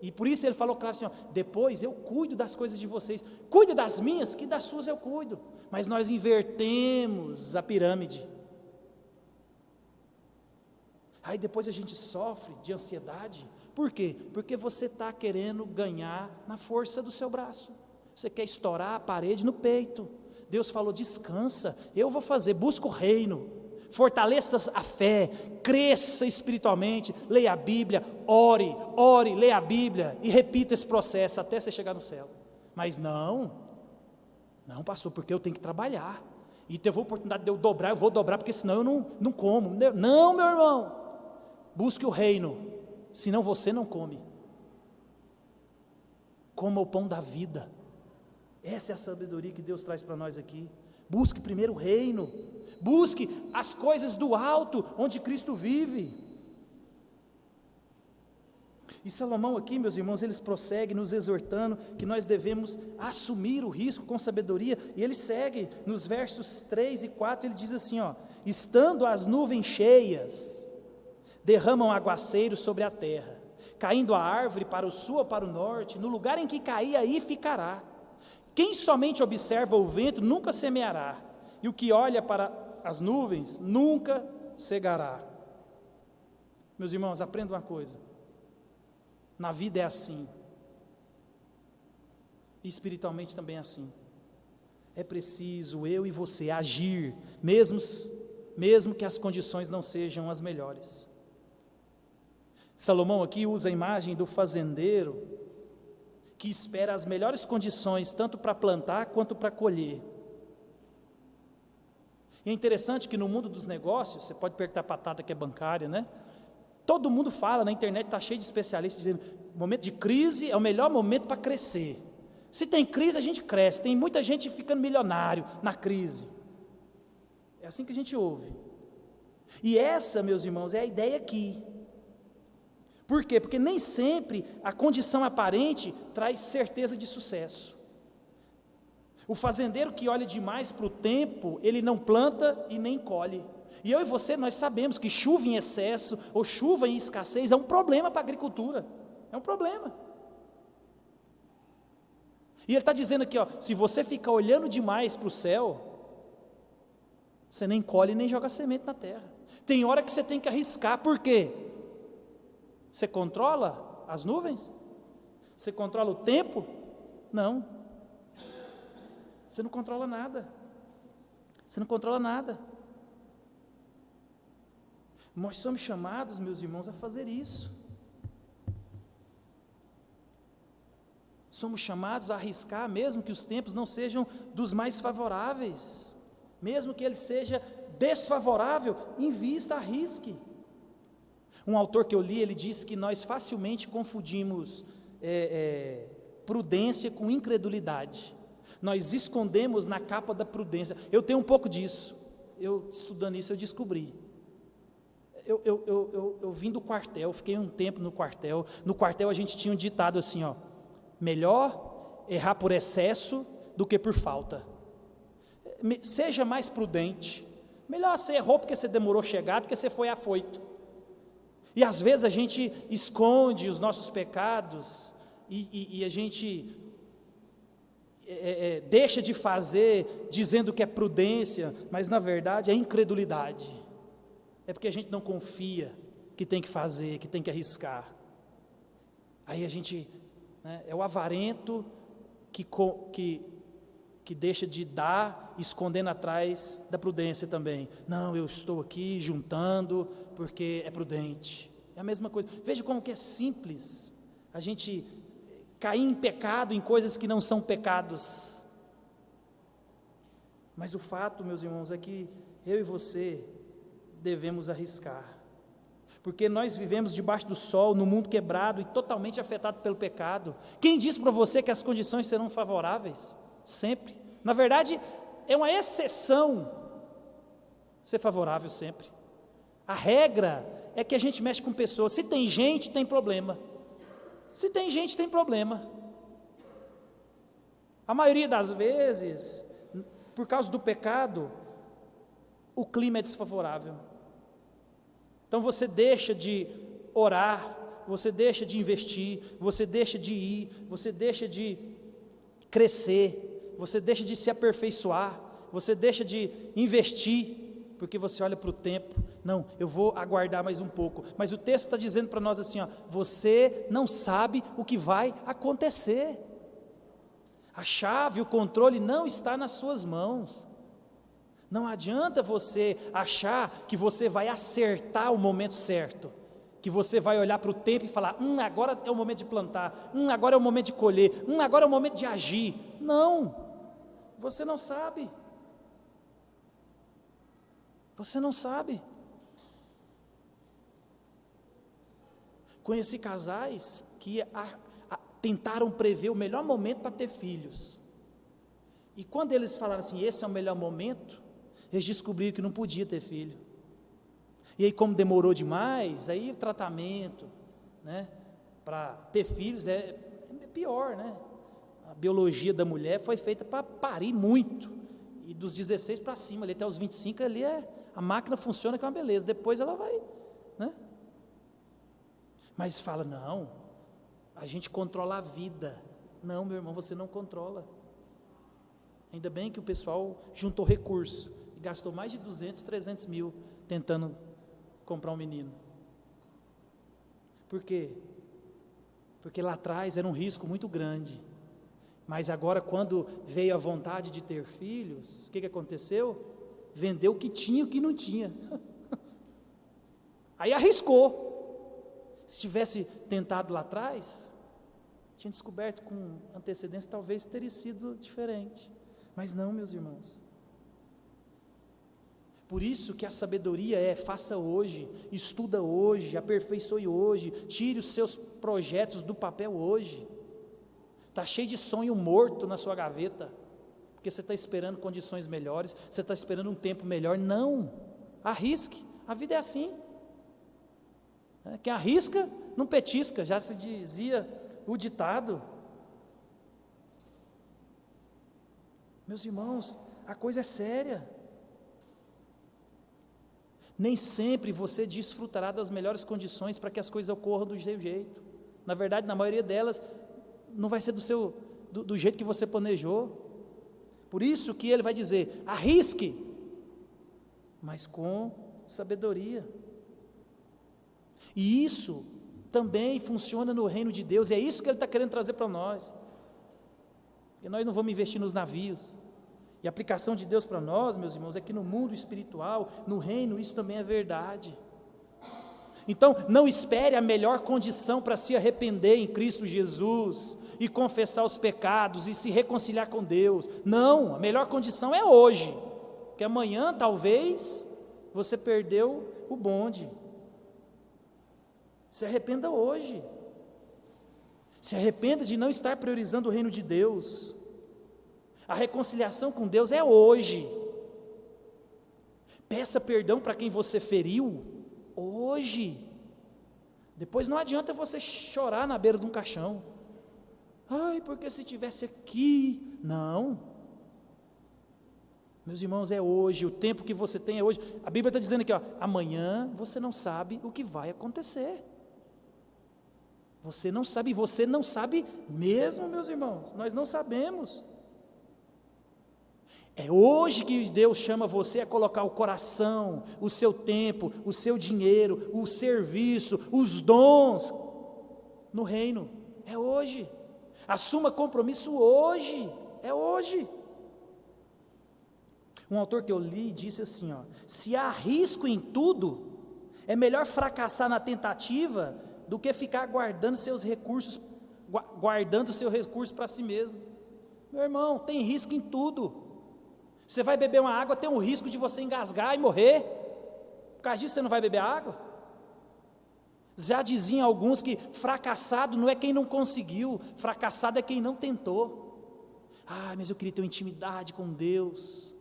E por isso ele falou claro assim, depois eu cuido das coisas de vocês, cuide das minhas, que das suas eu cuido. Mas nós invertemos a pirâmide. Aí depois a gente sofre de ansiedade, Por quê? Porque você está querendo ganhar na força do seu braço. Você quer estourar a parede no peito. Deus falou, descansa, eu vou fazer, busca o reino, fortaleça a fé, cresça espiritualmente, leia a Bíblia, ore, leia a Bíblia e repita esse processo até você chegar no céu. Mas não, pastor, porque eu tenho que trabalhar, e teve a oportunidade de eu dobrar, eu vou dobrar, porque senão eu não como. Não, meu irmão, busque o reino, senão você não come. Coma o pão da vida. Essa é a sabedoria que Deus traz para nós aqui. Busque primeiro o reino, busque as coisas do alto, onde Cristo vive. E Salomão aqui, meus irmãos, eles prosseguem nos exortando que nós devemos assumir o risco com sabedoria, e ele segue nos versos 3 e 4, ele diz assim, estando as nuvens cheias, derramam aguaceiros sobre a terra, caindo a árvore para o sul ou para o norte, no lugar em que cair, aí ficará. Quem somente observa o vento nunca semeará, e o que olha para as nuvens nunca cegará. Meus irmãos, aprenda uma coisa, na vida é assim, e espiritualmente também é assim. É preciso eu e você agir, mesmo que as condições não sejam as melhores. Salomão aqui usa a imagem do fazendeiro, que espera as melhores condições, tanto para plantar quanto para colher. E é interessante que no mundo dos negócios, você pode perguntar para a Tata que é bancária, né? Todo mundo fala, na internet está cheio de especialistas dizendo, momento de crise é o melhor momento para crescer. Se tem crise, a gente cresce. Tem muita gente ficando milionário na crise. É assim que a gente ouve. E essa, meus irmãos, é a ideia aqui. Por quê? Porque nem sempre a condição aparente traz certeza de sucesso. O fazendeiro que olha demais para o tempo, ele não planta e nem colhe. E eu e você, nós sabemos que chuva em excesso ou chuva em escassez é um problema para a agricultura. É um problema. E ele está dizendo aqui, se você ficar olhando demais para o céu, você nem colhe nem joga semente na terra. Tem hora que você tem que arriscar, por quê? Você controla as nuvens? Você controla o tempo? Não. Você não controla nada. Você não controla nada. Nós somos chamados, meus irmãos, a fazer isso. Somos chamados a arriscar, mesmo que os tempos não sejam dos mais favoráveis. Mesmo que ele seja desfavorável, invista, arrisque. Um autor que eu li, ele disse que nós facilmente confundimos prudência com incredulidade. Nós escondemos na capa da prudência. Eu tenho um pouco disso. Eu, estudando isso, eu descobri. Eu vim do quartel, fiquei um tempo no quartel. No quartel a gente tinha um ditado assim, melhor errar por excesso do que por falta. Seja mais prudente. Melhor você errou porque você demorou a chegar do que você foi afoito. E às vezes a gente esconde os nossos pecados e a gente deixa de fazer dizendo que é prudência, mas na verdade é incredulidade. É porque a gente não confia que tem que fazer, que tem que arriscar. Aí a gente, é o avarento que deixa de dar, escondendo atrás da prudência também. Não, eu estou aqui juntando porque é prudente. É a mesma coisa. Veja como que é simples a gente cair em pecado, em coisas que não são pecados. Mas o fato, meus irmãos, é que eu e você devemos arriscar. Porque nós vivemos debaixo do sol, num mundo quebrado e totalmente afetado pelo pecado. Quem disse para você que as condições serão favoráveis? Sempre. Na verdade, é uma exceção ser favorável sempre. A regra é que a gente mexe com pessoas. Se tem gente, tem problema. Se tem gente, tem problema. A maioria das vezes, por causa do pecado, o clima é desfavorável. Então você deixa de orar, você deixa de investir, você deixa de ir, você deixa de crescer, você deixa de se aperfeiçoar, você deixa de investir, porque você olha para o tempo Não, eu vou aguardar mais um pouco. Mas o texto está dizendo para nós assim, ó, você não sabe o que vai acontecer. A chave, o controle não está nas suas mãos. Não adianta você achar que você vai acertar o momento certo, que você vai olhar para o tempo e falar, agora é o momento de plantar, agora é o momento de colher, agora é o momento de agir. Não, você não sabe. Você não sabe. Conheci casais que tentaram prever o melhor momento para ter filhos. E quando eles falaram assim, esse é o melhor momento, eles descobriram que não podia ter filho. E aí, como demorou demais, aí o tratamento, né, para ter filhos é pior, né? A biologia da mulher foi feita para parir muito. E dos 16 para cima, ali até os 25, ali a máquina funciona que é uma beleza. Depois ela vai, né? Mas fala, não, a gente controla a vida. Não, meu irmão, você não controla. Ainda bem que o pessoal juntou recurso e gastou mais de 200, 300 mil tentando comprar um menino. Por quê? Porque lá atrás era um risco muito grande. Mas agora, quando veio a vontade de ter filhos, o que aconteceu? Vendeu o que tinha e o que não tinha. Aí arriscou. Se tivesse tentado lá atrás, tinha descoberto com antecedência, talvez teria sido diferente. Mas não, meus irmãos. Por isso que a sabedoria faça hoje, estuda hoje, aperfeiçoe hoje, tire os seus projetos do papel hoje. Está cheio de sonho morto na sua gaveta, porque você está esperando condições melhores, você está esperando um tempo melhor. Não, arrisque, a vida é assim. Quem arrisca, não petisca, já se dizia o ditado. Meus irmãos, a coisa é séria. Nem sempre você desfrutará das melhores condições para que as coisas ocorram do seu jeito. Na verdade, na maioria delas, não vai ser do jeito que você planejou. Por isso que ele vai dizer, arrisque, mas com sabedoria. E isso também funciona no reino de Deus, e é isso que ele está querendo trazer para nós. Porque nós não vamos investir nos navios. E a aplicação de Deus para nós, meus irmãos, é que no mundo espiritual, no reino, isso também é verdade. Então, não espere a melhor condição para se arrepender em Cristo Jesus, e confessar os pecados, e se reconciliar com Deus. Não, a melhor condição é hoje, porque amanhã, talvez, você perdeu o bonde. Se arrependa hoje. Se arrependa de não estar priorizando o reino de Deus. A reconciliação com Deus é hoje. Peça perdão para quem você feriu hoje. Depois não adianta você chorar na beira de um caixão. Ai, porque se tivesse aqui. Não. Meus irmãos, é hoje, o tempo que você tem é hoje. A Bíblia está dizendo aqui, ó, amanhã você não sabe o que vai acontecer. Você não sabe mesmo, meus irmãos, nós não sabemos. É hoje que Deus chama você a colocar o coração, o seu tempo, o seu dinheiro, o serviço, os dons no reino. É hoje. Assuma compromisso hoje. É hoje. Um autor que eu li disse assim, ó, se há risco em tudo, é melhor fracassar na tentativa do que ficar guardando seus recursos para si mesmo. Meu irmão, tem risco em tudo. Você vai beber uma água, tem um risco de você engasgar e morrer. Por causa disso você não vai beber água? Já diziam alguns que fracassado não é quem não conseguiu, fracassado é quem não tentou. Ah, mas eu queria ter uma intimidade com Deus.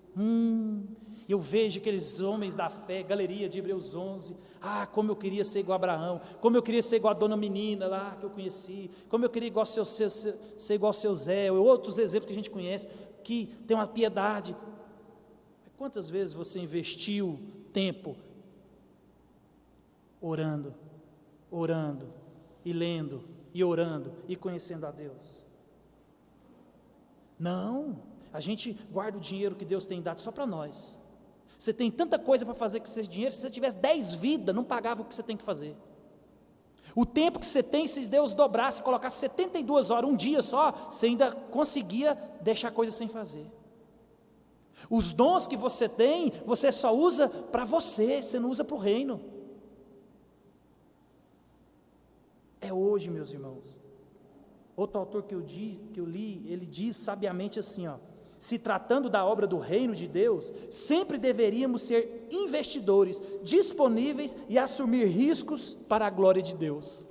Eu vejo aqueles homens da fé, galeria de Hebreus 11. Ah, como eu queria ser igual a Abraão, como eu queria ser igual a dona menina lá que eu conheci, como eu queria ser igual ao seu Zé, ou outros exemplos que a gente conhece, que tem uma piedade. Quantas vezes você investiu tempo orando, e lendo, e orando, e conhecendo a Deus? Não, a gente guarda o dinheiro que Deus tem dado só para nós. Você tem tanta coisa para fazer com esse dinheiro, se você tivesse 10 vidas, não pagava o que você tem que fazer. O tempo que você tem, se Deus dobrasse, colocasse 72 horas, um dia só, você ainda conseguia deixar a coisa sem fazer. Os dons que você tem, você só usa para você não usa para o reino. É hoje, meus irmãos. Outro autor que eu li, ele diz sabiamente assim, se tratando da obra do reino de Deus, sempre deveríamos ser investidores, disponíveis e assumir riscos para a glória de Deus.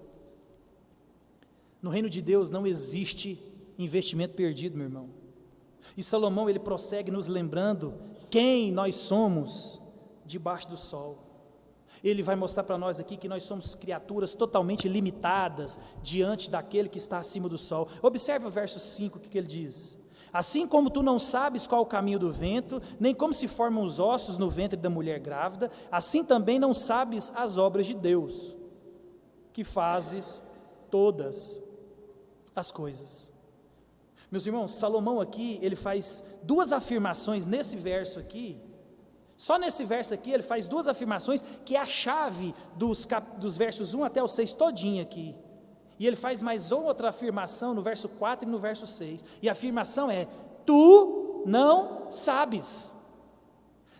No reino de Deus não existe investimento perdido, meu irmão. E Salomão, ele prossegue nos lembrando quem nós somos debaixo do sol. Ele vai mostrar para nós aqui que nós somos criaturas totalmente limitadas diante daquele que está acima do sol. Observe o verso 5, o que ele diz: assim como tu não sabes qual o caminho do vento, nem como se formam os ossos no ventre da mulher grávida, assim também não sabes as obras de Deus, que fazes todas as coisas. Meus irmãos, Salomão aqui, ele faz duas afirmações nesse verso aqui. Só nesse verso aqui ele faz duas afirmações que é a chave dos versos 1 até o 6 todinho aqui. E ele faz mais outra afirmação no verso 4 e no verso 6. E a afirmação é: tu não sabes.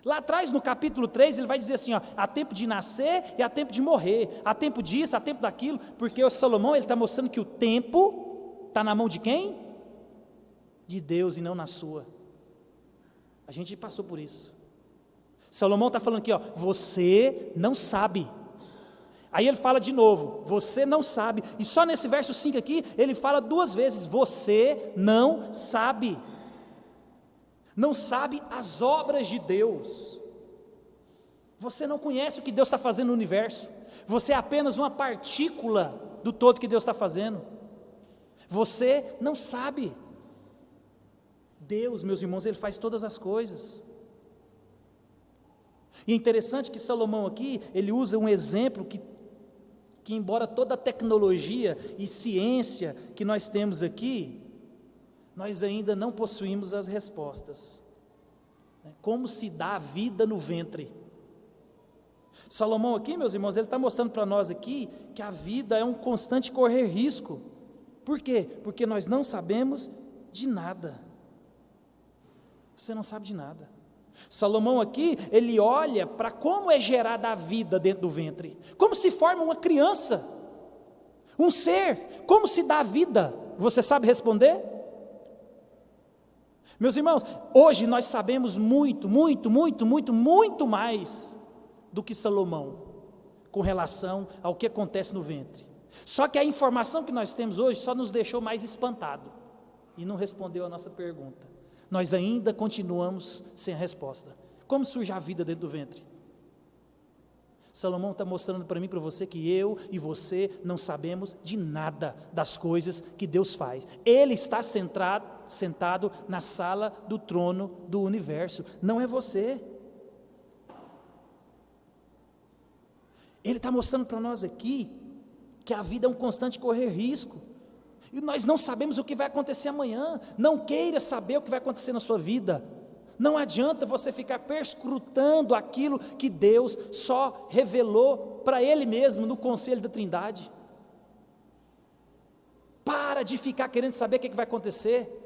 Lá atrás no capítulo 3 ele vai dizer assim, há tempo de nascer e há tempo de morrer, há tempo disso, há tempo daquilo, porque o Salomão ele está mostrando que o tempo está na mão de quem? De Deus e não na sua. A gente passou por isso. Salomão está falando aqui, você não sabe. Aí ele fala de novo, você não sabe. E só nesse verso 5 aqui, ele fala duas vezes, você não sabe. Não sabe as obras de Deus. Você não conhece o que Deus está fazendo no universo. Você é apenas uma partícula do todo que Deus está fazendo. Você não sabe. Deus, meus irmãos, Ele faz todas as coisas. E é interessante que Salomão aqui, ele usa um exemplo que embora toda a tecnologia e ciência que nós temos aqui, nós ainda não possuímos as respostas. Como se dá a vida no ventre? Salomão aqui, meus irmãos, ele está mostrando para nós aqui que a vida é um constante correr risco. Por quê? Porque nós não sabemos de nada. Você não sabe de nada. Salomão aqui, ele olha para como é gerada a vida dentro do ventre, como se forma uma criança, um ser, como se dá a vida, você sabe responder? Meus irmãos, hoje nós sabemos muito mais do que Salomão, com relação ao que acontece no ventre, só que a informação que nós temos hoje só nos deixou mais espantado, e não respondeu a nossa pergunta. Nós ainda continuamos sem a resposta. Como surge a vida dentro do ventre? Salomão está mostrando para mim e para você que eu e você não sabemos de nada das coisas que Deus faz. Ele está sentado na sala do trono do universo, não é você. Ele está mostrando para nós aqui que a vida é um constante correr risco. E nós não sabemos o que vai acontecer amanhã. Não queira saber o que vai acontecer na sua vida. Não adianta você ficar perscrutando aquilo que Deus só revelou para Ele mesmo no conselho da Trindade. Para de ficar querendo saber o que vai acontecer.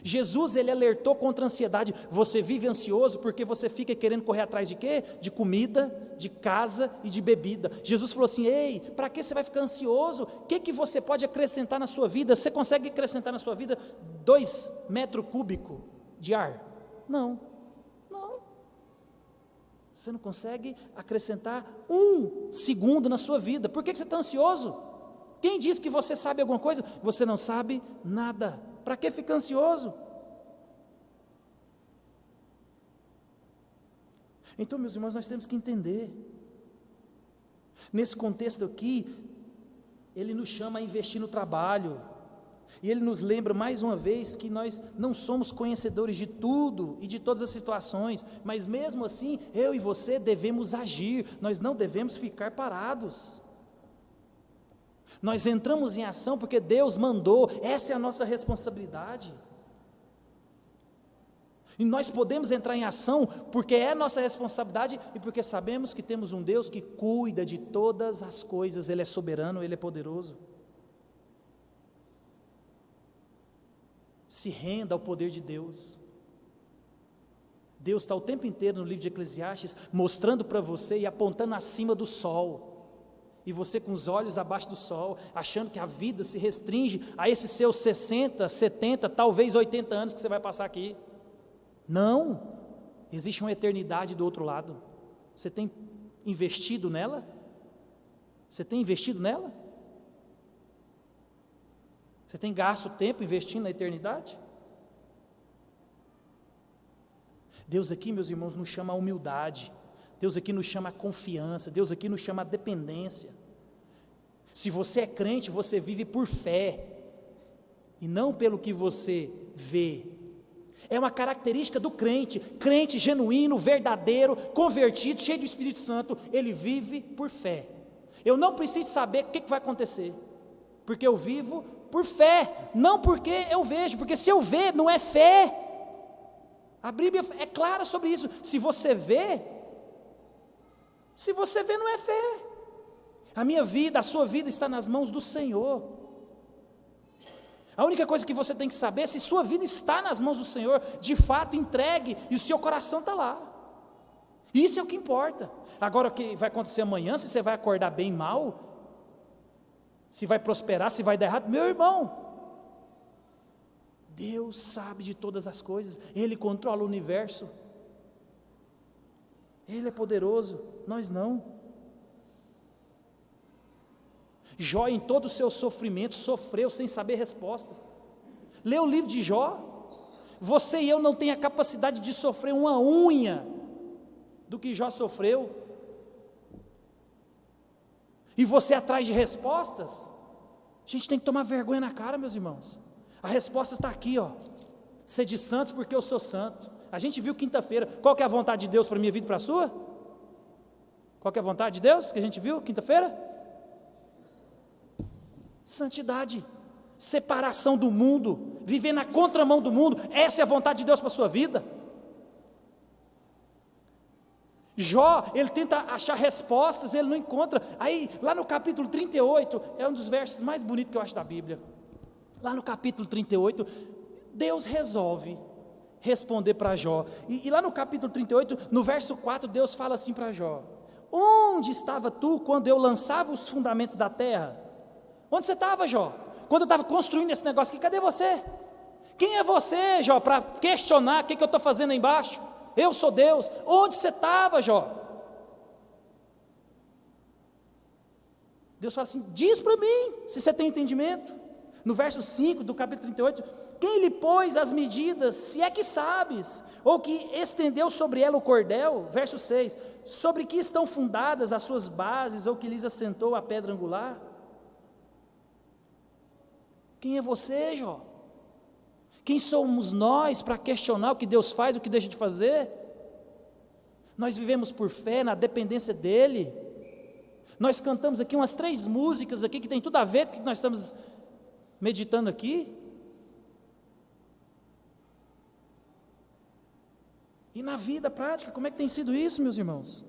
Jesus, ele alertou contra a ansiedade. Você vive ansioso porque você fica querendo correr atrás de quê? De comida, de casa e de bebida. Jesus falou assim: ei, para que você vai ficar ansioso? O que você pode acrescentar na sua vida? Você consegue acrescentar na sua vida 2 metros cúbicos de ar? Não. Você não consegue acrescentar 1 segundo na sua vida. Por que você está ansioso? Quem diz que você sabe alguma coisa? Você não sabe nada. Para que ficar ansioso? Então, meus irmãos, nós temos que entender. Nesse contexto aqui, ele nos chama a investir no trabalho. E ele nos lembra mais uma vez que nós não somos conhecedores de tudo e de todas as situações, mas mesmo assim, eu e você devemos agir, nós não devemos ficar parados. Nós entramos em ação porque Deus mandou, essa é a nossa responsabilidade. E nós podemos entrar em ação porque é nossa responsabilidade e porque sabemos que temos um Deus que cuida de todas as coisas, Ele é soberano, Ele é poderoso. Se renda ao poder de Deus. Deus está o tempo inteiro no livro de Eclesiastes mostrando para você e apontando acima do sol. E você com os olhos abaixo do sol, achando que a vida se restringe a esses seus 60, 70, talvez 80 anos que você vai passar aqui. Não, existe uma eternidade do outro lado. Você tem investido nela? Você tem investido nela? Você tem gasto tempo investindo na eternidade? Deus aqui, meus irmãos, nos chama a humildade. Deus aqui nos chama a confiança. Deus aqui nos chama a dependência. Se você é crente, você vive por fé e não pelo que você vê. É uma característica do crente, crente genuíno, verdadeiro, convertido, cheio do Espírito Santo, ele vive por fé. Eu não preciso saber o que vai acontecer, porque eu vivo por fé, não porque eu vejo, porque se eu ver não é fé. A Bíblia é clara sobre isso. Se você vê não é fé. A minha vida, a sua vida está nas mãos do Senhor. A única coisa que você tem que saber é se sua vida está nas mãos do Senhor, de fato entregue, e o seu coração está lá. Isso é o que importa. Agora o que vai acontecer amanhã, se você vai acordar bem mal, se vai prosperar, se vai dar errado, meu irmão, Deus sabe de todas as coisas, Ele controla o universo, Ele é poderoso, nós não. Jó, em todo o seu sofrimento, sofreu sem saber resposta. Lê o livro de Jó. Você e eu não temos a capacidade de sofrer uma unha do que Jó sofreu. E você atrás de respostas? A gente tem que tomar vergonha na cara, meus irmãos. A resposta está aqui, ó. Sede santos porque eu sou santo. A gente viu quinta-feira. Qual que é a vontade de Deus para a minha vida e para a sua? Qual que é a vontade de Deus que a gente viu quinta-feira? Santidade, separação do mundo, viver na contramão do mundo, essa é a vontade de Deus para a sua vida. Jó, ele tenta achar respostas, ele não encontra. Aí, lá no capítulo 38, é um dos versos mais bonitos que eu acho da Bíblia. Lá no capítulo 38, Deus resolve responder para Jó. E lá no capítulo 38, no verso 4, Deus fala assim para Jó: onde estava tu quando eu lançava os fundamentos da terra? Onde você estava, Jó? Quando eu estava construindo esse negócio aqui, cadê você? Quem é você, Jó, para questionar o que eu estou fazendo aí embaixo? Eu sou Deus. Onde você estava, Jó? Deus fala assim: diz para mim, se você tem entendimento. No verso 5 do capítulo 38, quem lhe pôs as medidas, se é que sabes, ou que estendeu sobre ela o cordel? Verso 6, sobre que estão fundadas as suas bases, ou que lhes assentou a pedra angular? Quem é você, Jó? Quem somos nós para questionar o que Deus faz, o que deixa de fazer? Nós vivemos por fé, na dependência dEle. Nós cantamos aqui umas 3 músicas aqui que tem tudo a ver com o que nós estamos meditando aqui. E na vida prática, como é que tem sido isso, meus irmãos?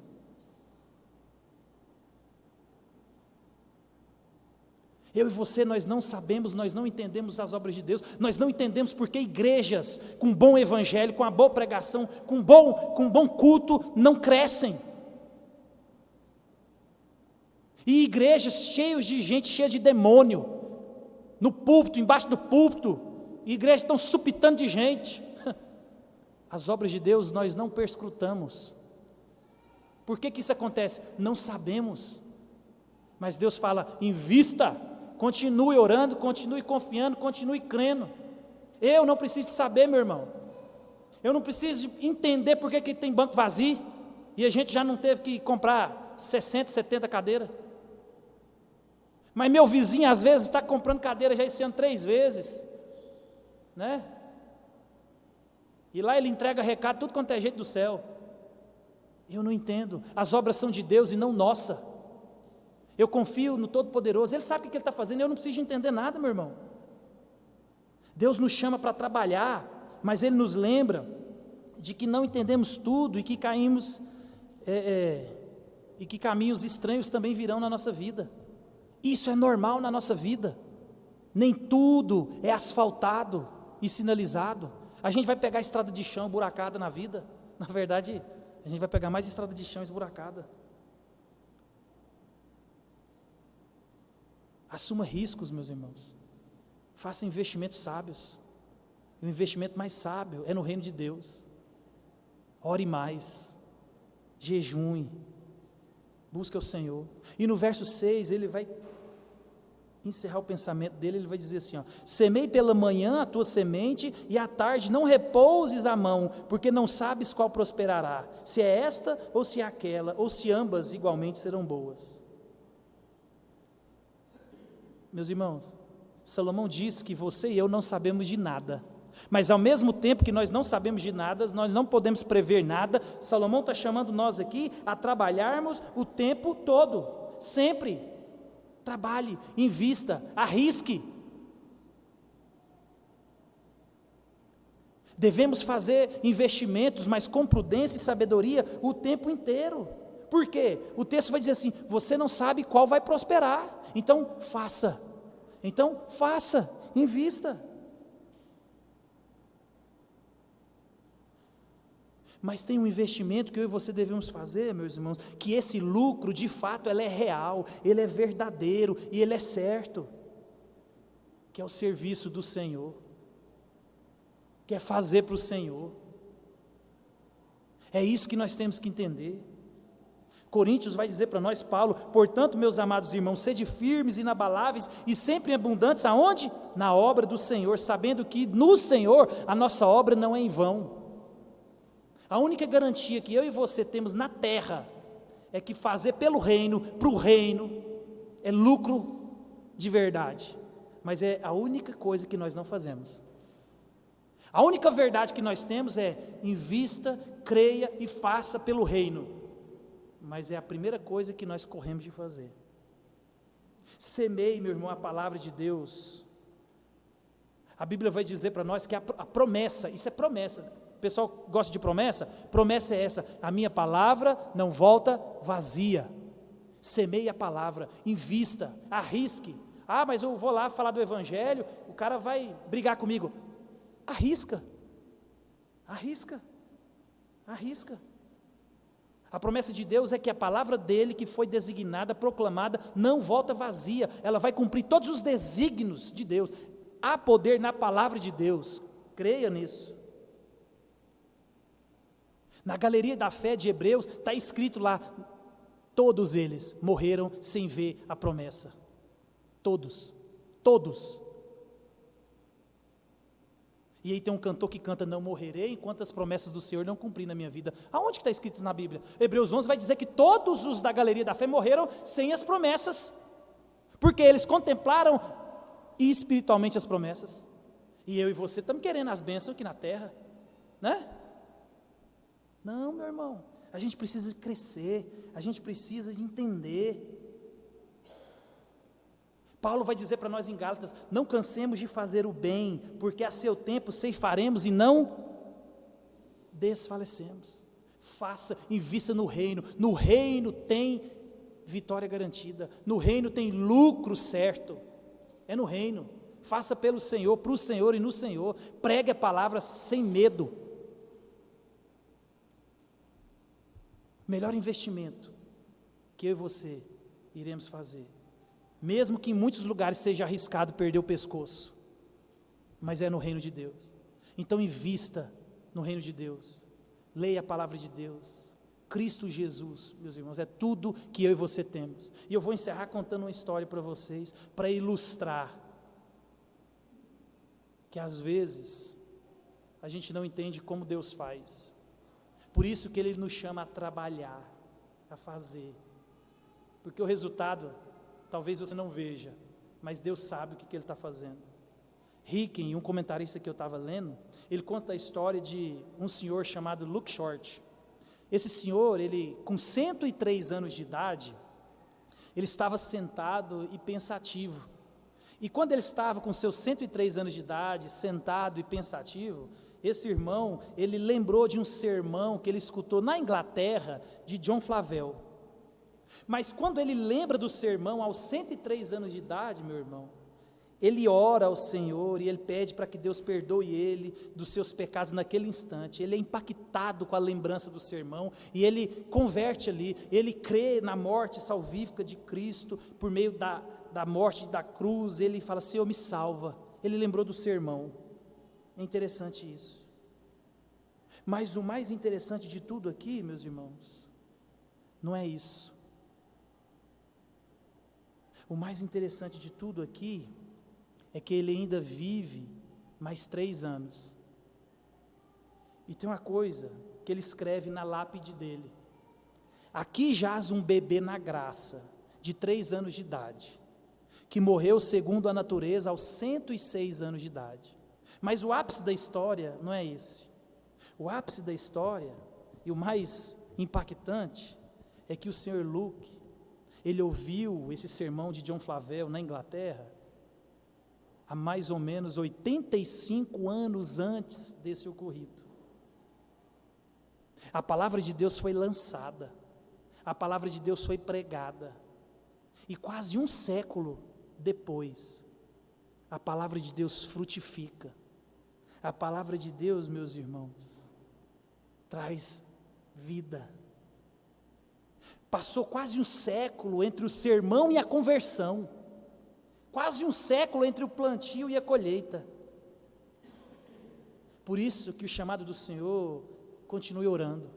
Eu e você, nós não sabemos, nós não entendemos as obras de Deus, nós não entendemos porque igrejas com bom evangelho, com a boa pregação, com bom culto, não crescem. E igrejas cheias de gente, cheia de demônio, no púlpito, embaixo do púlpito, e igrejas estão supitando de gente. As obras de Deus nós não perscrutamos. Por que isso acontece? Não sabemos. Mas Deus fala: invista, continue orando, continue confiando, continue crendo. Eu não preciso saber, meu irmão. Eu não preciso entender por que tem banco vazio e a gente já não teve que comprar 60, 70 cadeiras. Mas meu vizinho às vezes está comprando cadeira já esse ano 3 vezes, né? E lá ele entrega recado tudo quanto é jeito do céu. Eu não entendo. As obras são de Deus e não nossa. Eu confio no Todo-Poderoso, Ele sabe o que Ele está fazendo, eu não preciso entender nada, meu irmão. Deus nos chama para trabalhar, mas Ele nos lembra de que não entendemos tudo e que caímos, e que caminhos estranhos também virão na nossa vida. Isso é normal na nossa vida. Nem tudo é asfaltado e sinalizado. A gente vai pegar estrada de chão buracada na vida. Na verdade, a gente vai pegar mais estrada de chão esburacada. Assuma riscos, meus irmãos. Faça investimentos sábios. E o investimento mais sábio é no reino de Deus. Ore mais. Jejue. Busque o Senhor. E no verso 6, ele vai encerrar o pensamento dele, ele vai dizer assim, ó: semei pela manhã a tua semente, e à tarde não repouses a mão, porque não sabes qual prosperará, se é esta ou se é aquela, ou se ambas igualmente serão boas. Meus irmãos, Salomão diz que você e eu não sabemos de nada, mas ao mesmo tempo que nós não sabemos de nada, nós não podemos prever nada. Salomão está chamando nós aqui a trabalharmos o tempo todo, sempre. Trabalhe, invista, arrisque. Devemos fazer investimentos, mas com prudência e sabedoria o tempo inteiro. Por quê? O texto vai dizer assim: você não sabe qual vai prosperar, então faça, invista. Mas tem um investimento que eu e você devemos fazer, meus irmãos, que esse lucro, de fato, ele é real, ele é verdadeiro e ele é certo, que é o serviço do Senhor, que é fazer para o Senhor. É isso que nós temos que entender. Coríntios vai dizer para nós, Paulo: portanto, meus amados irmãos, sede firmes, inabaláveis e sempre abundantes, aonde? Na obra do Senhor, sabendo que no Senhor a nossa obra não é em vão. A única garantia que eu e você temos na terra é que fazer pelo reino, para o reino, é lucro de verdade, mas é a única coisa que nós não fazemos. A única verdade que nós temos é: invista, creia e faça pelo reino, mas é a primeira coisa que nós corremos de fazer. Semeie, meu irmão, a palavra de Deus. A Bíblia vai dizer para nós que a promessa, isso é promessa. O pessoal gosta de promessa? Promessa é essa: a minha palavra não volta vazia. Semeie a palavra, invista, arrisque. Ah, mas eu vou lá falar do Evangelho, o cara vai brigar comigo. Arrisca. A promessa de Deus é que a palavra dele, que foi designada, proclamada, não volta vazia. Ela vai cumprir todos os desígnios de Deus. Há poder na palavra de Deus. Creia nisso. Na galeria da fé de Hebreus está escrito lá: todos eles morreram sem ver a promessa. Todos. E aí tem um cantor que canta: não morrerei enquanto as promessas do Senhor não cumprir na minha vida. Aonde que está escrito isso na Bíblia? Hebreus 11 vai dizer que todos os da galeria da fé morreram sem as promessas, porque eles contemplaram espiritualmente as promessas. E eu e você estamos querendo as bênçãos aqui na terra, né? Não, meu irmão, a gente precisa crescer, a gente precisa de entender. Paulo vai dizer para nós em Gálatas: não cansemos de fazer o bem, porque a seu tempo ceifaremos e não desfalecemos. Faça, invista no reino tem vitória garantida, no reino tem lucro certo, é no reino. Faça pelo Senhor, para o Senhor e no Senhor, pregue a palavra sem medo. Melhor investimento que eu e você iremos fazer, mesmo que em muitos lugares seja arriscado perder o pescoço, mas é no reino de Deus. Então invista no reino de Deus, leia a palavra de Deus. Cristo Jesus, meus irmãos, é tudo que eu e você temos. E eu vou encerrar contando uma história para vocês, para ilustrar que às vezes a gente não entende como Deus faz. Por isso que Ele nos chama a trabalhar, a fazer, porque o resultado talvez você não veja, mas Deus sabe o que Ele está fazendo. Hicken, um comentarista que eu estava lendo, ele conta a história de um senhor chamado Luke Short. Esse senhor, ele com 103 anos de idade, ele estava sentado e pensativo. E quando ele estava com seus 103 anos de idade, sentado e pensativo, Esse irmão, ele lembrou de um sermão que ele escutou na Inglaterra, de John Flavel. Mas quando ele lembra do sermão, aos 103 anos de idade, meu irmão, ele ora ao Senhor e ele pede para que Deus perdoe ele dos seus pecados naquele instante. Ele é impactado com a lembrança do sermão e ele converte ali, ele crê na morte salvífica de Cristo por meio da morte da cruz. Ele fala: Senhor, me salva. Ele lembrou do sermão. É interessante isso. Mas o mais interessante de tudo aqui, meus irmãos, não é isso. O mais interessante de tudo aqui é que ele ainda vive mais 3 anos. E tem uma coisa que ele escreve na lápide dele: aqui jaz um bebê na graça, de 3 anos de idade, que morreu segundo a natureza aos 106 anos de idade. Mas o ápice da história não é esse. O ápice da história, e o mais impactante, é que o Sr. Luke, ele ouviu esse sermão de John Flavel na Inglaterra, há mais ou menos 85 anos antes desse ocorrido. A palavra de Deus foi lançada, a palavra de Deus foi pregada, e quase um século depois, a palavra de Deus frutifica. A palavra de Deus, meus irmãos, traz vida. Passou quase um século entre o sermão e a conversão, quase um século entre o plantio e a colheita. Por isso que o chamado do Senhor: continue orando,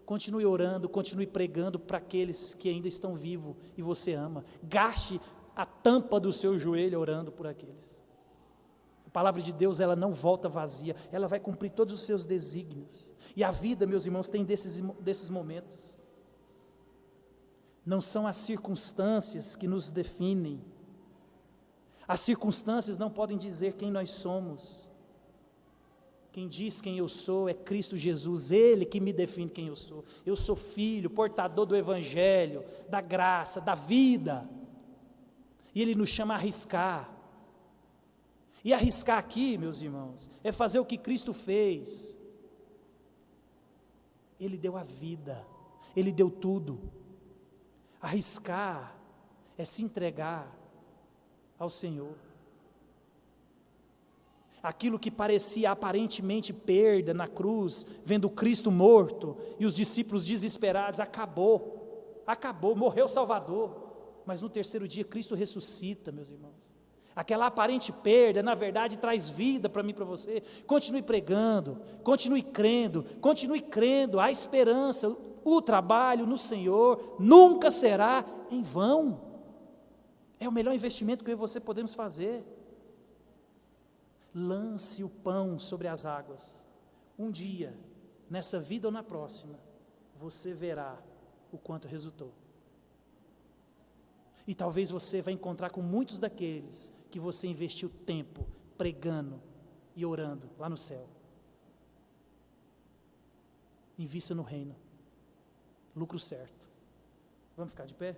continue pregando para aqueles que ainda estão vivos e você ama. Gaste a tampa do seu joelho orando por aqueles. A palavra de Deus, ela não volta vazia, ela vai cumprir todos os seus desígnios. E a vida, meus irmãos, tem desses momentos. Não são as circunstâncias que nos definem. As circunstâncias não podem dizer quem nós somos. Quem diz quem eu sou é Cristo Jesus, Ele que me define quem eu sou. Eu sou filho, portador do Evangelho, da graça, da vida. E Ele nos chama a arriscar. E arriscar aqui, meus irmãos, é fazer o que Cristo fez. Ele deu a vida, Ele deu tudo. Arriscar é se entregar ao Senhor. Aquilo que parecia aparentemente perda na cruz, vendo Cristo morto e os discípulos desesperados, acabou, morreu o Salvador. Mas no terceiro dia Cristo ressuscita, meus irmãos. Aquela aparente perda, na verdade, traz vida para mim e para você. Continue pregando, continue crendo, há esperança. O trabalho no Senhor nunca será em vão. É o melhor investimento que eu e você podemos fazer. Lance o pão sobre as águas. Um dia, nessa vida ou na próxima, você verá o quanto resultou. E talvez você vai encontrar com muitos daqueles que você investiu tempo pregando e orando lá no céu. Invista no reino. Lucro certo. Vamos ficar de pé?